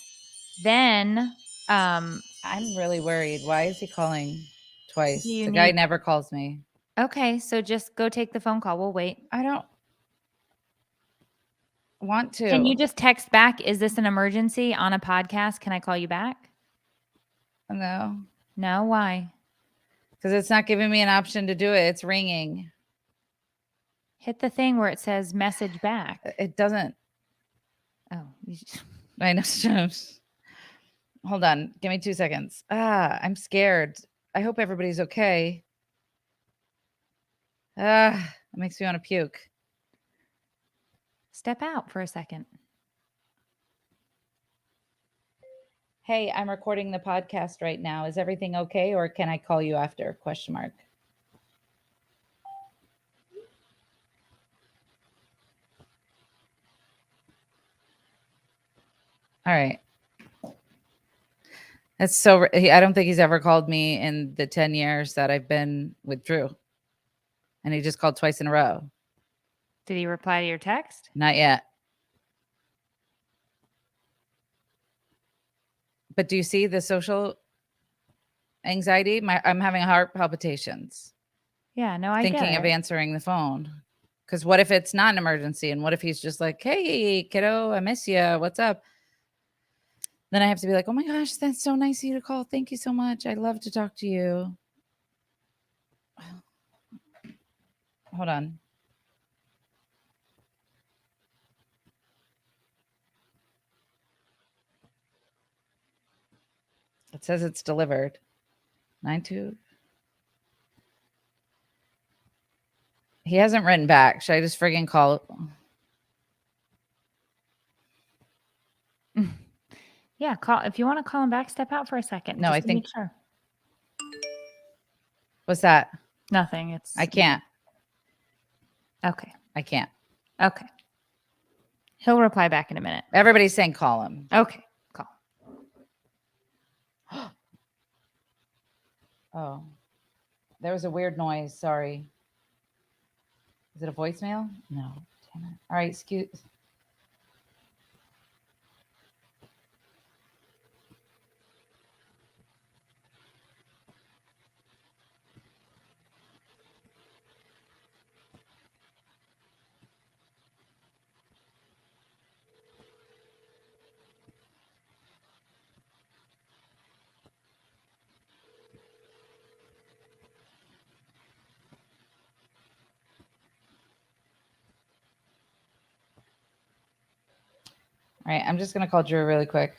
Then I'm really worried. Why is he calling twice? Do you The guy need- never calls me. okay, so just go take the phone call. We'll wait. I don't want to. Can you just text back, is this an emergency on a podcast? Can I call you back? No, No, why? because it's not giving me an option to do it. It's ringing. Hit the thing where it says message back. It doesn't. Oh, I know. Hold on. Give me 2 seconds. I'm scared. I hope everybody's okay. It makes me want to puke. step out for a second. Hey, I'm recording the podcast right now. Is everything okay, or can I call you after? Question mark. All right. That's so. I don't think he's ever called me in the 10 years that I've been with Drew, and he just called twice in a row. Did he reply to your text? Not yet. But do you see the social? anxiety. I'm having heart palpitations. Yeah, no, I thinking get of it. answering the phone. Because what if it's not an emergency? And what if he's just like, hey, kiddo, I miss you. What's up? Then I have to be like, oh my gosh, that's so nice of you to call. Thank you so much. I love to talk to you. Hold on. It says it's delivered. 92. He hasn't written back. Should I just friggin' call? Yeah, call if you want to call him back, step out for a second. No, just I to think. make sure. What's that? Nothing. It's I can't. Okay. I can't. Okay. He'll reply back in a minute. Everybody's saying call him. Okay. Call. Oh, there was a weird noise. Sorry. Is it a voicemail? No. Damn it. All right. Excuse. All right, I'm just going to call Drew really quick.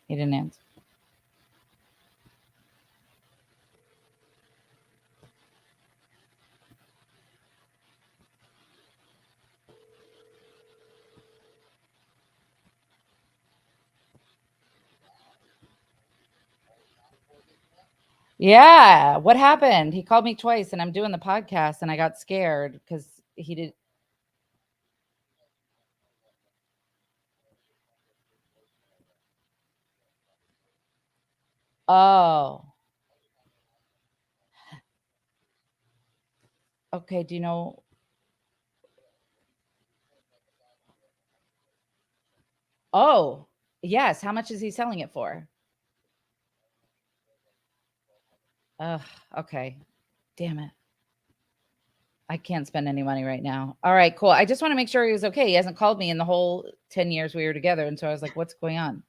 He didn't answer. Yeah, what happened? He called me twice and I'm doing the podcast and I got scared because he did. Oh. Okay, do you know? Oh, yes. How much is he selling it for? Okay. Damn it. I can't spend any money right now. All right, cool. I just want to make sure he was okay. He hasn't called me in the whole 10 years we were together. And so I was like, what's going on?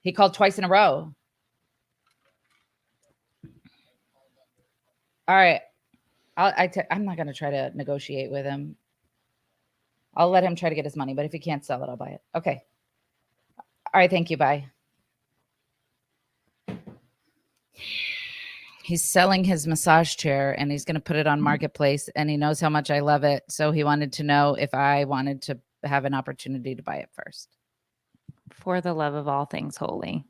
He called twice in a row. All right. I'm not going to try to negotiate with him. I'll let him try to get his money, but if he can't sell it, I'll buy it. Okay. All right. Thank you. Bye. He's selling his massage chair and he's going to put it on Marketplace and he knows how much I love it. So he wanted to know if I wanted to have an opportunity to buy it first. For the love of all things holy.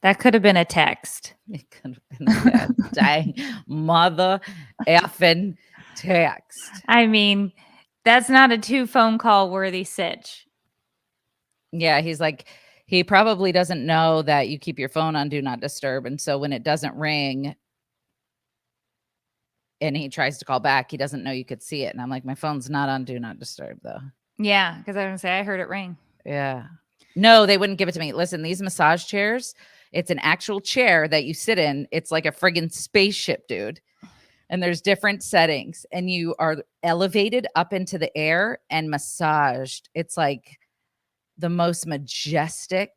That could have been a text. It could have been a dang mother effing text. I mean, that's not a 2 phone call worthy sitch. Yeah, he's like, he probably doesn't know that you keep your phone on do not disturb. And so when it doesn't ring and he tries to call back, he doesn't know you could see it. And I'm like, my phone's not on do not disturb though. Yeah, because I was gonna say I heard it ring. Yeah. No, they wouldn't give it to me. Listen, these massage chairs, it's an actual chair that you sit in. It's like a friggin' spaceship, dude. And there's different settings and you are elevated up into the air and massaged. It's like the most majestic.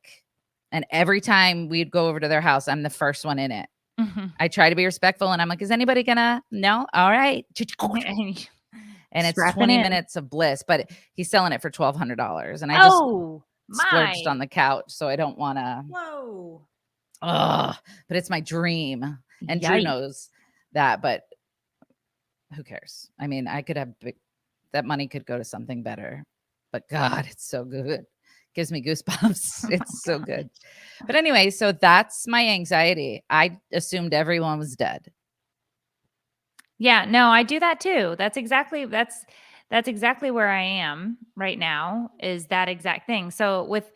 And every time we'd go over to their house, I'm the first one in it. Mm-hmm. I try to be respectful and I'm like, is anybody gonna? No? All right. And it's 20 minutes of bliss, but he's selling it for $1,200. And I just splurged on the couch. So I don't want to. Whoa. But it's my dream. And Drew knows that, but who cares? I mean, I could have that money could go to something better, but God, it's so good. Gives me goosebumps. It's so good. But anyway, so that's my anxiety. I assumed everyone was dead. Yeah, no, I do that too. That's exactly where I am right now, is that exact thing. So with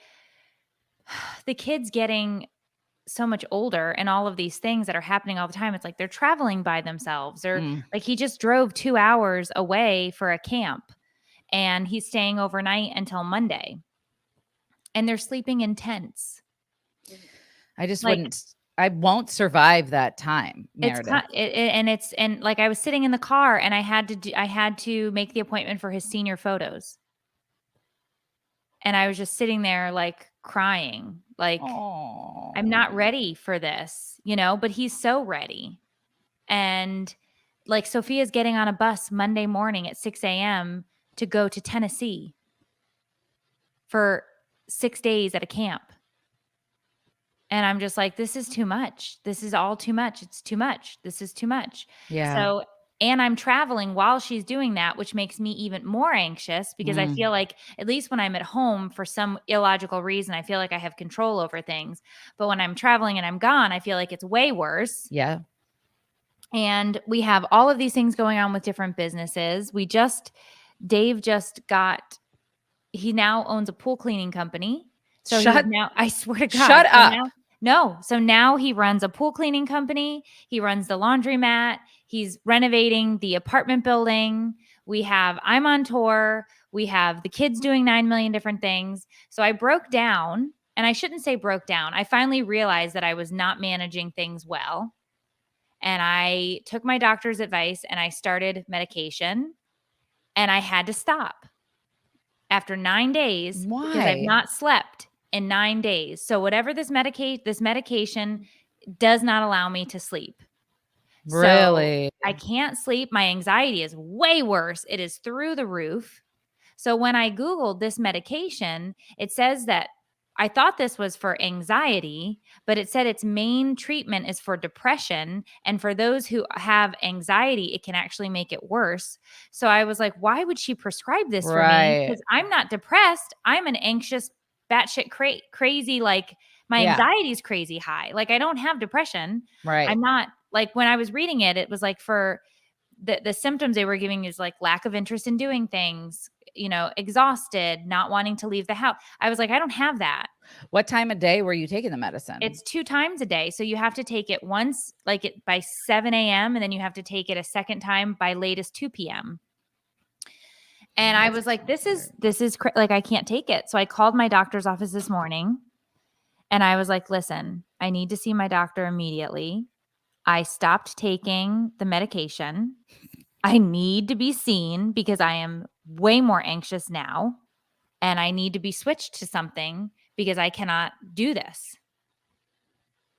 the kids getting so much older and all of these things that are happening all the time, it's like they're traveling by themselves, or like he just drove 2 hours away for a camp and he's staying overnight until Monday. and they're sleeping in tents. I just Like, wouldn't. I won't survive that time, it's Meredith. and like I was sitting in the car and I had to make the appointment for his senior photos. And I was just sitting there like crying, like I'm not Oh, ready for this, you know, but he's so ready. And like Sophia's getting on a bus Monday morning at 6 a.m. to go to Tennessee for 6 days at a camp. And I'm just like, this is too much. This is all too much. It's too much. This is too much. yeah. So, and I'm traveling while she's doing that, which makes me even more anxious because I feel Mm, like, at least when I'm at home for some illogical reason, I feel like I have control over things. But when I'm traveling and I'm gone, I feel like it's way worse. yeah. And we have all of these things going on with different businesses. Dave just got, he now owns a pool cleaning company. So he's Shut. now, I swear to God. Shut So up. now, no. So now he runs a pool cleaning company. He runs the laundromat. He's renovating the apartment building. I'm on tour. We have the kids doing 9 million different things. So I broke down, and I shouldn't say broke down. I finally realized that I was not managing things well. And I took my doctor's advice and I started medication, and I had to stop after 9 days because I've Why? not slept in 9 days. So whatever this medication does not allow me to sleep. So Really? I can't sleep. My anxiety is way worse. It is through the roof. So when I Googled this medication, it says that I thought this was for anxiety, but it said its main treatment is for depression. And for those who have anxiety, it can actually make it worse. So I was like, why would she prescribe this for me? Right. Because I'm not depressed. I'm an anxious, batshit crazy, like my Yeah. anxiety is crazy high. Like I don't have depression. Right. I'm not, like when I was reading it, it was like for the symptoms they were giving is like lack of interest in doing things, exhausted, not wanting to leave the house. I was like, I don't have that. What time of day were you taking the medicine? It's 2 times a day. So you have to take it once, like it by 7 a.m. and then you have to take it a second time by latest 2 p.m. And I was like, like, I can't take it. So I called my doctor's office this morning and I was like, listen, I need to see my doctor immediately. I stopped taking the medication. I need to be seen because I am way more anxious now and I need to be switched to something because I cannot do this.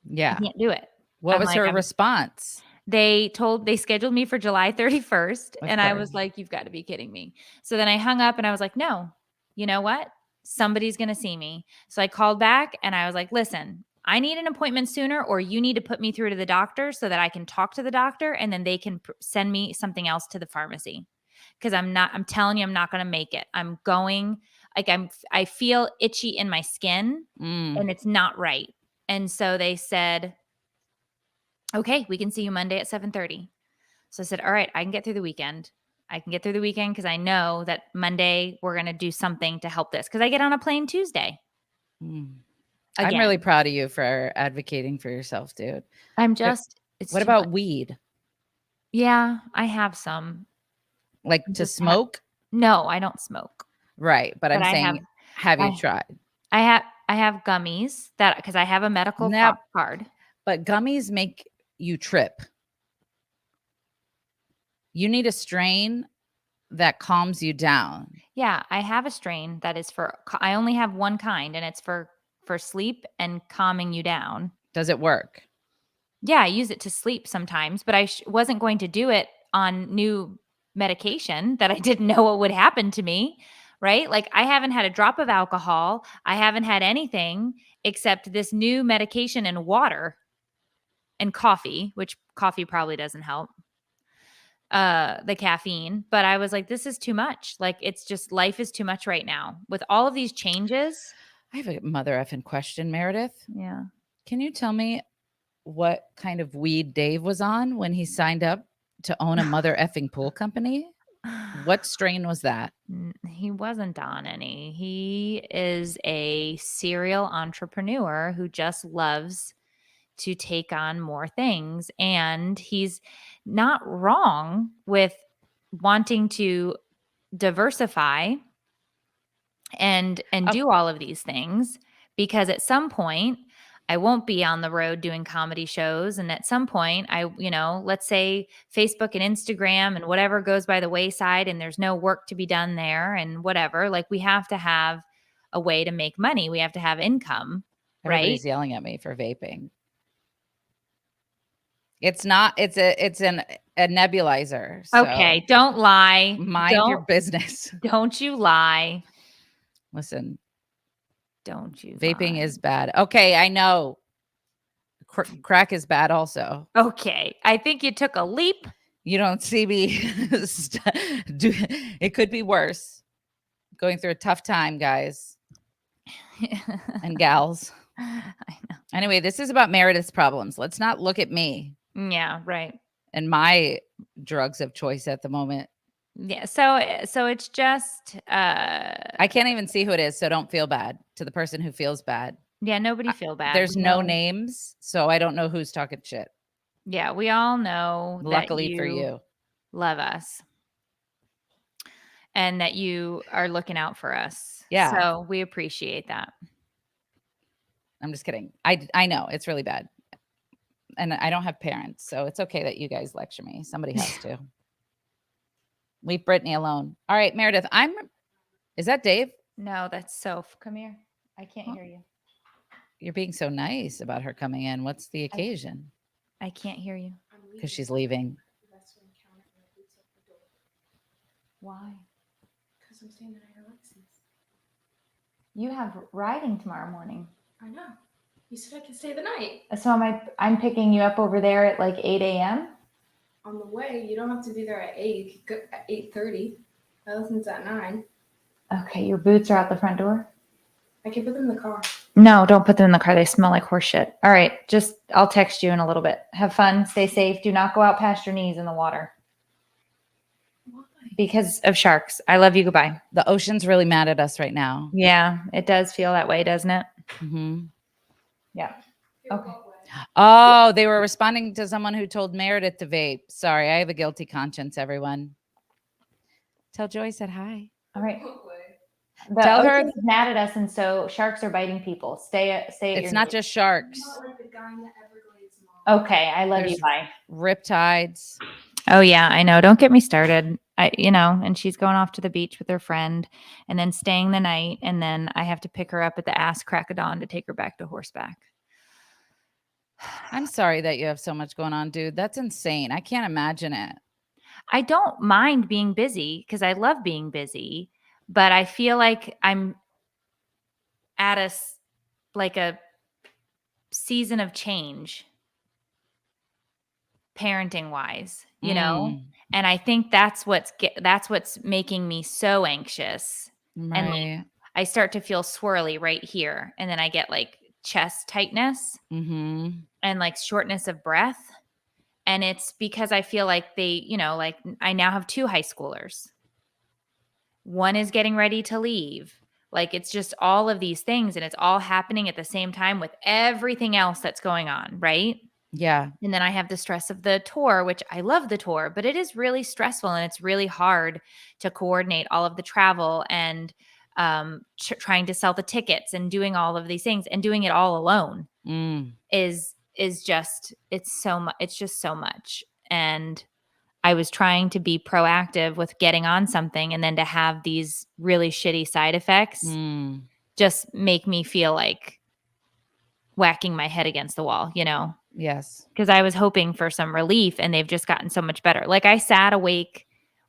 I Yeah. can't do it. What I'm was like, her response? they scheduled me for July 31st. Of And I course. was like, you've got to be kidding me. So then I hung up and I was like, no, you know what? Somebody's going to see me. So I called back and I was like, listen, I need an appointment sooner, or you need to put me through to the doctor so that I can talk to the doctor and then they can send me something else to the pharmacy. Cause I'm telling you, I'm not going to make it. I'm going, like, I feel itchy in my skin Mm, and it's not right. And so they said, okay, we can see you Monday at 7:30. So I said, all right, I can get through the weekend. I can get through the weekend because I know that Monday we're going to do something to help this because I get on a plane Tuesday mm. I'm really again. proud of you for advocating for yourself, dude. It's What too much. about weed? Yeah, I have some. Like I to just have, smoke? no, I don't smoke, Right. But but I'm saying, have you I, tried? I have gummies that because I have a medical Now, card. but gummies make you trip. You need a strain that calms you down. Yeah, I have a strain that is I only have one kind and it's for sleep and calming you down. Does it work? Yeah, I use it to sleep sometimes, but I wasn't going to do it on new medication that I didn't know what would happen to me, right? Like I haven't had a drop of alcohol. I haven't had anything except this new medication and water and coffee, which coffee probably doesn't help. The caffeine, but I was like, this is too much. Like it's just life is too much right now with all of these changes. I have a mother effing question, Meredith. Yeah. Can you tell me what kind of weed Dave was on when he signed up to own a mother effing pool company? What strain was that? He wasn't on any. He is a serial entrepreneur who just loves to take on more things. And he's not wrong with wanting to diversify and Oh. do all of these things, because at some point I won't be on the road doing comedy shows, and at some point let's say Facebook and Instagram and whatever goes by the wayside and there's no work to be done there and whatever, like we have to have a way to make money. We have to have income, right? Everybody's yelling at me for vaping. It's not, it's a nebulizer. So Okay, don't lie. mind your business. Don't you lie. Listen, Don't you vaping lie. is bad. Okay, I know. Crack is bad also. Okay, I think you took a leap. You don't see me. It could be worse. Going through a tough time, guys and gals. I know. Anyway, this is about Meredith's problems. Let's not look at me Yeah, right. and my drugs of choice at the moment. Yeah, so it's just I can't even see who it is, so don't feel bad to the person who feels bad. yeah, nobody feel bad. There's We no know- names, so I don't know who's talking shit. Yeah, we all know Luckily that for you. love us and that you are looking out for us. Yeah. So we appreciate that. I'm just kidding. I know it's really bad. And I don't have parents, so it's okay that you guys lecture me. Somebody has to. Leave Brittany alone. All right, Meredith, is that Dave? No, that's Soph. Come here. I can't Huh? hear you. You're being so nice about her coming in. What's the occasion? I can't hear you. Because she's leaving. Why? Because I'm staying the night at Alexis. You have riding tomorrow morning. I know. You said I could stay the night. So I'm picking you up over there at like 8 a.m.? On the way, you don't have to be there at 8. You could go at 8:30. My lesson's at 9. Okay, your boots are out the front door? I can put them in the car. No, don't put them in the car. They smell like horse shit. All right, I'll text you in a little bit. Have fun. Stay safe. Do not go out past your knees in the water. Why? Because of sharks. I love you. Goodbye. The ocean's really mad at us right now. Yeah, it does feel that way, doesn't it? Mm-hmm. Yeah. Feel Okay. what way? Oh, they were responding to someone who told Meredith to vape. Sorry, I have a guilty conscience, everyone. Tell Joy I said hi. All right. What way? The Tell her- ocean's mad at us, and so sharks are biting people. Stay at It's your not knees. just sharks. Not like the guy in the Everglades mall. Okay, I love you. There's- Bye. Riptides. Oh yeah, I know. Don't get me started. And she's going off to the beach with her friend and then staying the night. And then I have to pick her up at the ass crack of dawn to take her back to horseback. I'm sorry that you have so much going on, dude. That's insane. I can't imagine it. I don't mind being busy because I love being busy, but I feel like I'm at a season of change parenting wise, Mm, and I think that's what's making me so anxious. right. I start to feel swirly right here, and then I get like chest tightness Mm-hmm. and like shortness of breath. And it's because I feel like like I now have 2 high schoolers. One is getting ready to leave. Like it's just all of these things, and it's all happening at the same time with everything else that's going on, right? Yeah. And then I have the stress of the tour, which I love the tour, but it is really stressful and it's really hard to coordinate all of the travel and trying to sell the tickets and doing all of these things and doing it all alone Mm. is just it's so much. It's just so much. And I was trying to be proactive with getting on something, and then to have these really shitty side effects Mm. just make me feel like whacking my head against the wall, Yes. because I was hoping for some relief, and they've just gotten so much better. Like I sat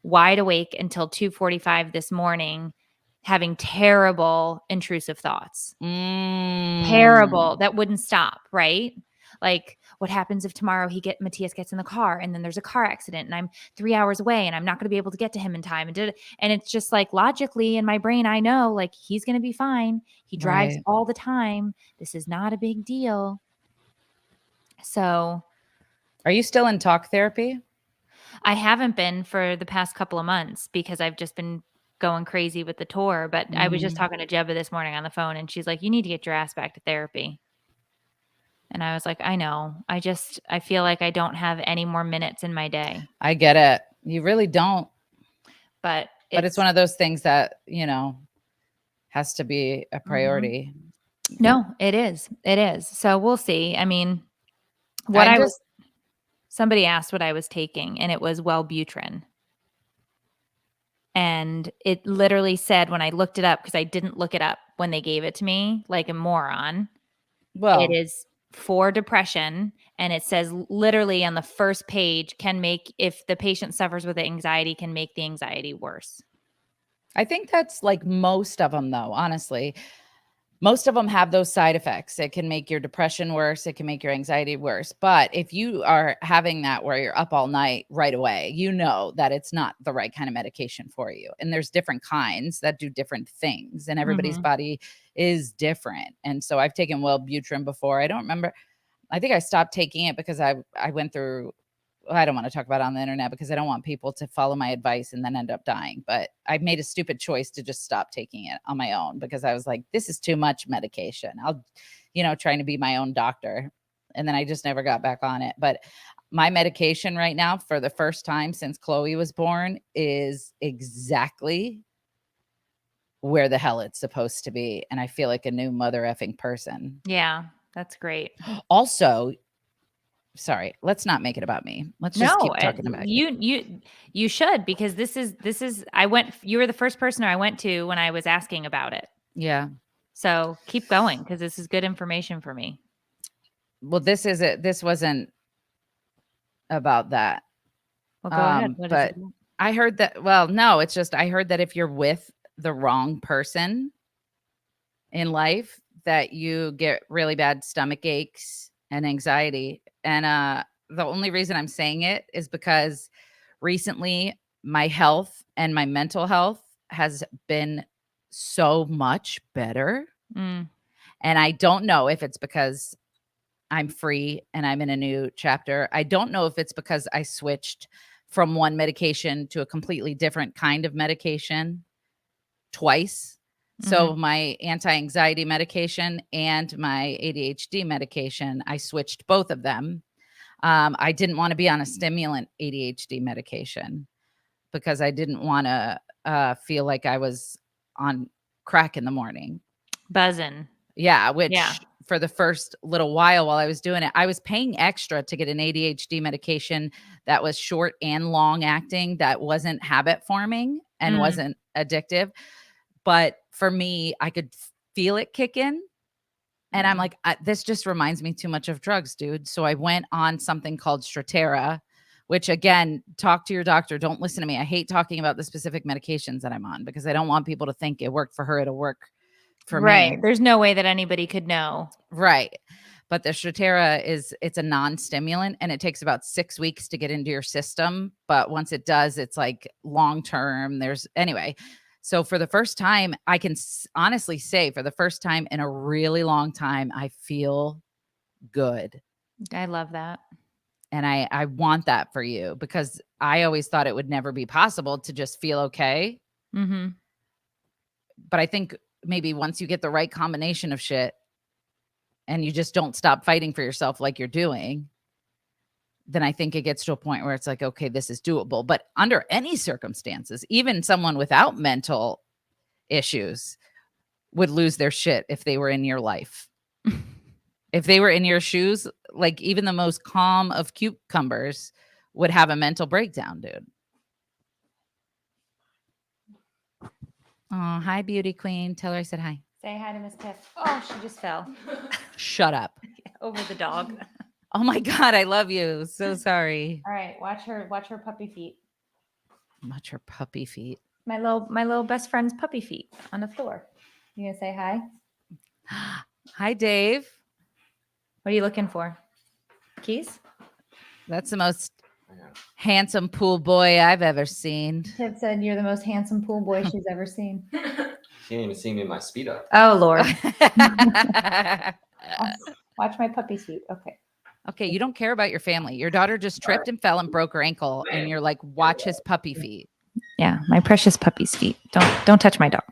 wide awake until 2:45 this morning, having terrible intrusive thoughts. Mm. Terrible. That wouldn't stop, right? Like, what happens if tomorrow Matthias gets in the car and then there's a car accident and I'm 3 hours away and I'm not going to be able to get to him in time. And it's just like logically in my brain, I know like he's going to be fine. He drives Right. all the time. This is not a big deal. So Are you still in talk therapy? I haven't been for the past couple of months because I've just been going crazy with the tour. But I was just Mhm. talking to Jebba this morning on the phone, and she's like, you need to get your ass back to therapy. And I was like, I know. I feel like I don't have any more minutes in my day. I get it. You really don't. But But it's one of those things that, has to be a priority. No, it is. It is. So we'll see. I mean, somebody asked what I was taking, and it was Wellbutrin. And it literally said when I looked it up, because I didn't look it up when they gave it to me like a moron, it is for depression. And it says literally on the first page, if the patient suffers with anxiety, can make the anxiety worse. I think that's like most of them, though, honestly. Most of them have those side effects. It can make your depression worse. It can make your anxiety worse. But if you are having that where you're up all night right away, you know that it's not the right kind of medication for you. And there's different kinds that do different things, and everybody's body is different. And so I've taken Wellbutrin before. I don't remember. I think I stopped taking it because I went through, I don't want to talk about it on the internet because I don't want people to follow my advice and then end up dying. But I made a stupid choice to just stop taking it on my own because I was like, this is too much medication. Trying to be my own doctor. And then I just never got back on it. But my medication right now, for the first time since Chloe was born, is exactly where the hell it's supposed to be. And I feel like a new mother effing person. Yeah, that's great. Also, sorry, let's not make it about me. Let's just keep talking about you should, because this is you were the first person I went to when I was asking about it. Yeah. So keep going, because this is good information for me. Well, this wasn't about that. Well, go ahead. What but is it? I heard that, well, no, it's just, I heard that if you're with the wrong person in life, that you get really bad stomach aches and anxiety. And the only reason I'm saying it is because recently my health and my mental health has been so much better. And I don't know if it's because I'm free and I'm in a new chapter. I don't know if it's because I switched from one medication to a completely different kind of medication twice. So my anti-anxiety medication and my ADHD medication, I switched both of them. I didn't want to be on a stimulant ADHD medication because I didn't want to feel like I was on crack in the morning. Buzzing. Yeah, which for the first little while I was doing it, I was paying extra to get an ADHD medication that was short and long acting, that wasn't habit forming and wasn't addictive. But for me, I could feel it kick in. And I'm like, this just reminds me too much of drugs, dude. So I went on something called Strattera, which, again, talk to your doctor. Don't listen to me. I hate talking about the specific medications that I'm on because I don't want people to think it worked for her. It'll work for me. Right. There's no way that anybody could know. Right. But the Strattera it's a non-stimulant, and it takes about 6 weeks to get into your system. But once it does, it's like long-term. Anyway. So for the first time, I can honestly say for the first time in a really long time, I feel good. I love that. And I want that for you, because I always thought it would never be possible to just feel okay. But I think maybe once you get the right combination of shit and you just don't stop fighting for yourself like you're doing, then I think it gets to a point where it's like, okay, this is doable. But under any circumstances, even someone without mental issues would lose their shit if they were in your life. If they were in your shoes, like even the most calm of cucumbers would have a mental breakdown, dude. Oh, hi, beauty queen. Tell her I said hi. Say hi to Miss Piff. Oh, she just fell. Shut up. Over the dog. Oh my God, I love you. So sorry. All right, watch her puppy feet. Watch her puppy feet. My little best friend's puppy feet on the floor. You gonna say hi? Hi, Dave. What are you looking for? Keys? That's the most handsome pool boy I've ever seen. Tiff said you're the most handsome pool boy she's ever seen. She didn't even see me in my Speedo. Oh, Lord. Watch my puppy's feet. Okay. Okay, you don't care about your family. Your daughter just tripped and fell and broke her ankle, and you're like, watch his puppy feet. Yeah, my precious puppy's feet. Don't touch my dog.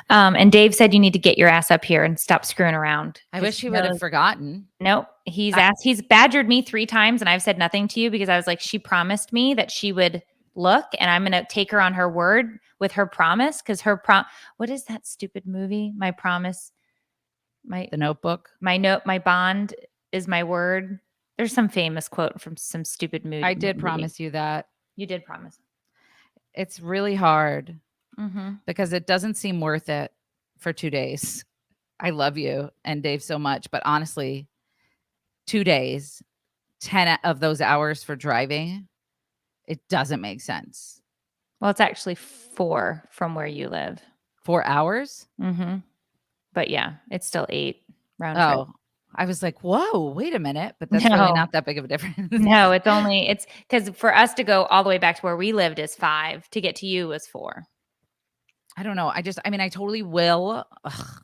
And Dave said you need to get your ass up here and stop screwing around. I wish he would have forgotten. Nope. He's badgered me 3 times, and I've said nothing to you because I was like, she promised me that she would look, and I'm going to take her on her word with her promise, because what is that stupid movie? My promise, The Notebook. my bond is my word. There's some famous quote from some stupid movie. I did promise you that. You did promise. It's really hard Mm-hmm. because it doesn't seem worth it for 2 days. I love you and Dave so much, but honestly, 2 days, 10 of those hours for driving, it doesn't make sense. Well, it's actually 4 from where you live. 4 hours? Mm-hmm. But yeah, it's still 8 round trip. Oh, I was like, whoa, wait a minute. But that's really No. not that big of a difference. No, it's because for us to go all the way back to where we lived is 5. To get to you was 4. I don't know. I mean, I totally will. Ugh,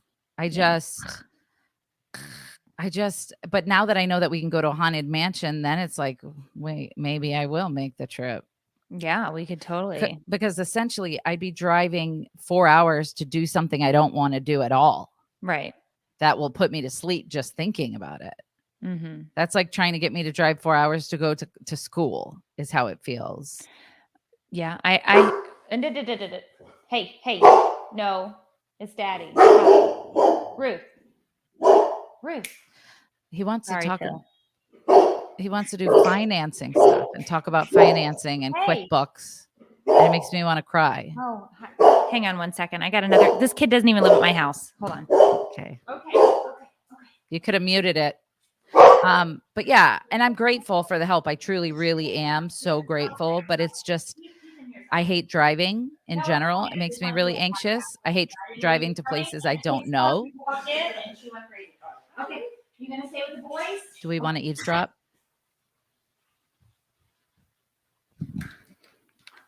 but now that I know that we can go to a haunted mansion, then it's like, wait, maybe I will make the trip. Yeah, we could totally. Because essentially I'd be driving 4 hours to do something I don't want to do at all. Right. That will put me to sleep just thinking about it. Mm-hmm. That's like trying to get me to drive 4 hours to go to school is how it feels. Yeah, Hey, no, it's Daddy. Ruth. He wants Sorry, to talk. Phil. He wants to do financing stuff and talk about financing and Hey. QuickBooks. And it makes me want to cry. Oh, hang on one second. I got another. This kid doesn't even live at my house. Hold on. Okay. Okay. You could have muted it. But yeah, and I'm grateful for the help. I truly, really am so grateful. But it's just, I hate driving in general. It makes me really anxious. I hate driving to places I don't know. Okay, you gonna stay with the boys? Do we want to eavesdrop?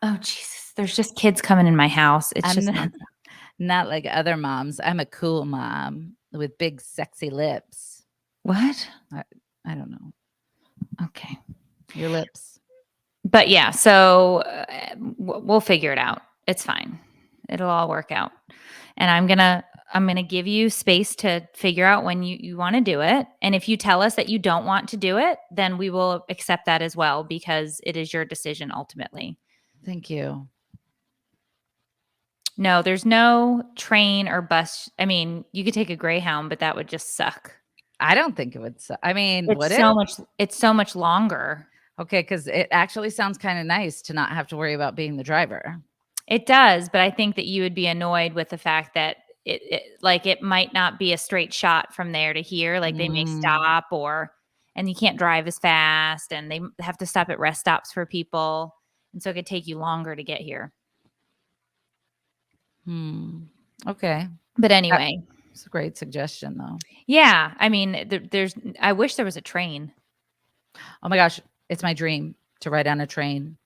Oh Jesus! There's just kids coming in my house. It's I'm just not like other moms. I'm a cool mom with big, sexy lips. what? I don't know. Okay. Your lips. But yeah, so we'll figure it out. It's fine. It'll all work out. And I'm gonna give you space to figure out when you want to do it. And if you tell us that you don't want to do it, then we will accept that as well, because it is your decision ultimately. Thank you. No, there's no train or bus. I mean, you could take a Greyhound, but that would just suck. I don't think it would. I mean, would it? It's so much longer. Okay, because it actually sounds kind of nice to not have to worry about being the driver. It does, but I think that you would be annoyed with the fact that it might not be a straight shot from there to here. Like they may stop and you can't drive as fast, and they have to stop at rest stops for people. And so it could take you longer to get here. Okay. But anyway. It's a great suggestion though. Yeah. I mean, I wish there was a train. Oh my gosh. It's my dream to ride on a train.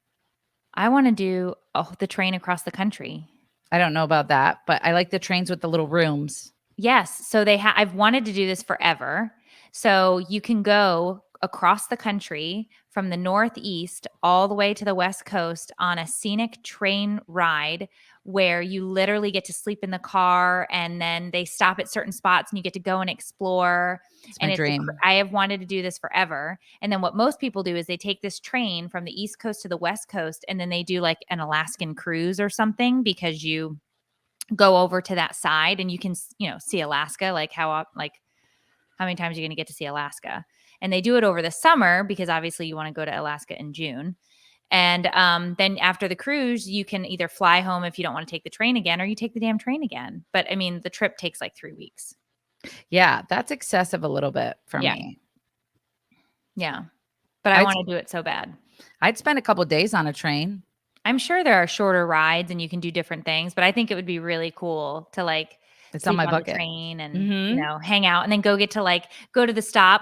I want to do the train across the country. I don't know about that, but I like the trains with the little rooms. Yes. So I've wanted to do this forever. So you can go across the country from the Northeast all the way to the West Coast on a scenic train ride where you literally get to sleep in the car, and then they stop at certain spots and you get to go and explore. It's my dream. I have wanted to do this forever. And then what most people do is they take this train from the East Coast to the West Coast, and then they do like an Alaskan cruise or something, because you go over to that side and you can, see Alaska. Like how many times are you going to get to see Alaska? And they do it over the summer because obviously you want to go to Alaska in June. And then after the cruise, you can either fly home if you don't want to take the train again, or you take the damn train again. But I mean, the trip takes like 3 weeks. Yeah, that's excessive a little bit for me. Yeah. But I want to do it so bad. I'd spend a couple of days on a train. I'm sure there are shorter rides and you can do different things, but I think it would be really cool to like it's on my bucket train and hang out, and then go to the stop,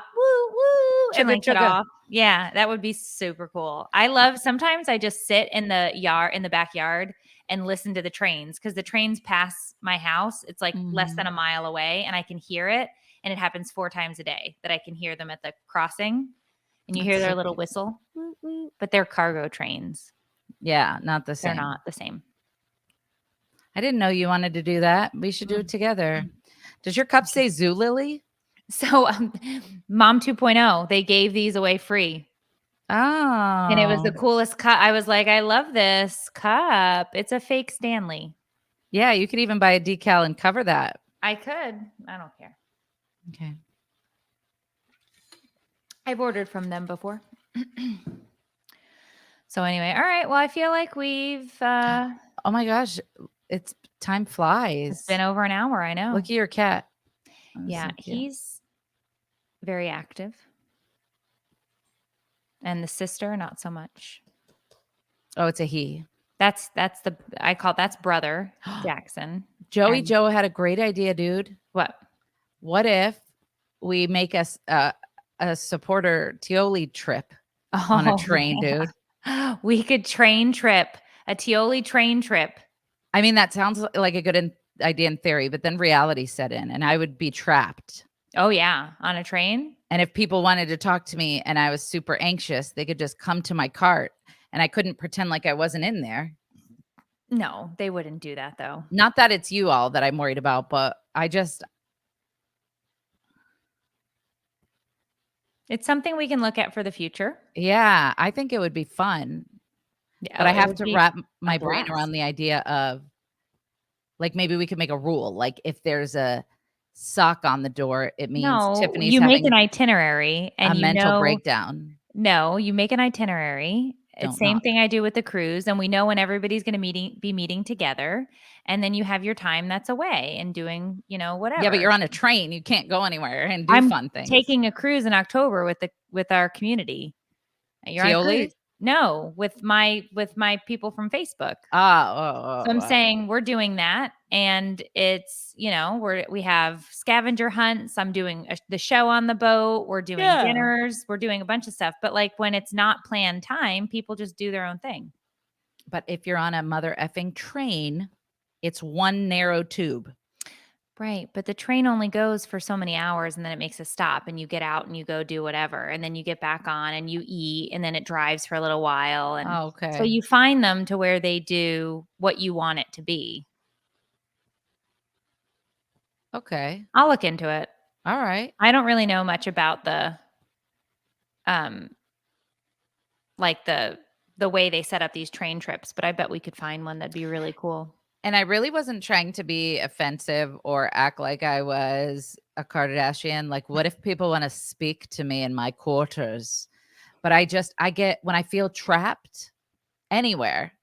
and like get off. Yeah, that would be super cool. Sometimes I just sit in the backyard and listen to the trains, because the trains pass my house. It's like less than a mile away, and I can hear it. And it happens 4 times a day that I can hear them at the crossing, and you hear their little whistle, but they're cargo trains. Yeah, not the same. They're not the same. I didn't know you wanted to do that. We should do it together. Does your cup say Zoo Lily? So Mom 2.0, they gave these away free. Oh. And it was the coolest cup. I was like, I love this cup. It's a fake Stanley. Yeah, you could even buy a decal and cover that. I could. I don't care. Okay. I've ordered from them before. So anyway, all right. Well, I feel like we've Oh my gosh, it's time flies. it's been over an hour. I know. Look at your cat. Oh, Yeah, so cute. he's very active. And the sister, not so much. Oh, it's a he. That's that's brother Jackson. Joey And- Joe had a great idea, dude. What? What if we make us a supporter Tioli trip on a train, dude? We could train trip, a Tioli train trip. I mean, that sounds like a good idea in theory, but then reality set in and I would be trapped. Oh yeah, on a train. And if people wanted to talk to me and I was super anxious, they could just come to my cart and I couldn't pretend like I wasn't in there. No, they wouldn't do that though. Not that it's you all that I'm worried about, but It's something we can look at for the future. yeah, I think it would be fun. Yeah, But I it have would to be wrap my a brain blast. around the idea of like maybe we could make a rule. Like if there's a sock on the door, it means No, Tiffany's you make having an itinerary and a you mental know, breakdown. No, you make an itinerary. It's Don't same knock. thing I do with the cruise, and we know when everybody's going to be meeting together, and then you have your time that's away and doing, whatever. Yeah, but you're on a train. You can't go anywhere and do I'm fun things. taking a cruise in October with our community. You're on a Tioli? cruise. No, with my people from Facebook. Oh, So I'm saying we're doing that, and it's we have scavenger hunts. I'm doing the show on the boat. We're doing dinners. We're doing a bunch of stuff. But like when it's not planned time, people just do their own thing. But if you're on a mother effing train, it's one narrow tube. Right, but the train only goes for so many hours, and then it makes a stop, and you get out and you go do whatever, and then you get back on and you eat, and then it drives for a little while, and Oh, okay. so you find them to where they do what you want it to be. Okay. I'll look into it. All right. I don't really know much about like the way they set up these train trips, but I bet we could find one that'd be really cool. And I really wasn't trying to be offensive or act like I was a Kardashian. Like, what if people want to speak to me in my quarters? But I get when I feel trapped anywhere,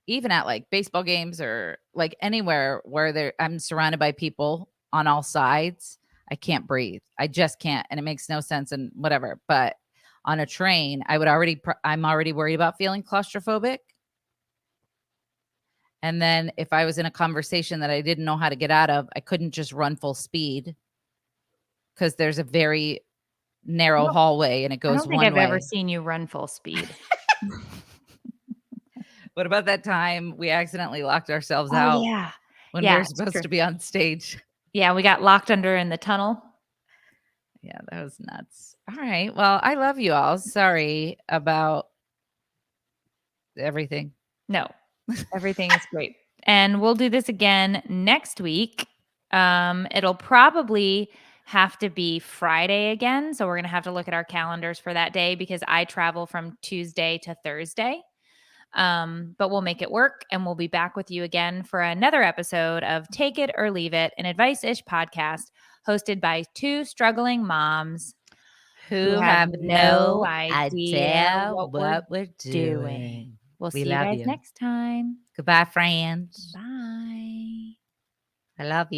even at like baseball games or like anywhere where I'm surrounded by people on all sides, I can't breathe. I just can't. And it makes no sense and whatever. But on a train, I'm already worried about feeling claustrophobic. And then if I was in a conversation that I didn't know how to get out of, I couldn't just run full speed because there's a very narrow hallway and it goes I don't think one I've way. ever seen you run full speed. What about that time we accidentally locked ourselves out Yeah. when we were supposed to be on stage? Yeah, we got locked under in the tunnel. Yeah, that was nuts. All right. Well, I love you all. Sorry about everything. No, everything is great. And we'll do this again next week. It'll probably have to be Friday again. So we're going to have to look at our calendars for that day because I travel from Tuesday to Thursday. But we'll make it work and we'll be back with you again for another episode of Take It or Leave It, an advice-ish podcast hosted by two struggling moms who have no idea what we're doing. We'll We see you love guys you. next time. Goodbye, friends. Bye. I love you.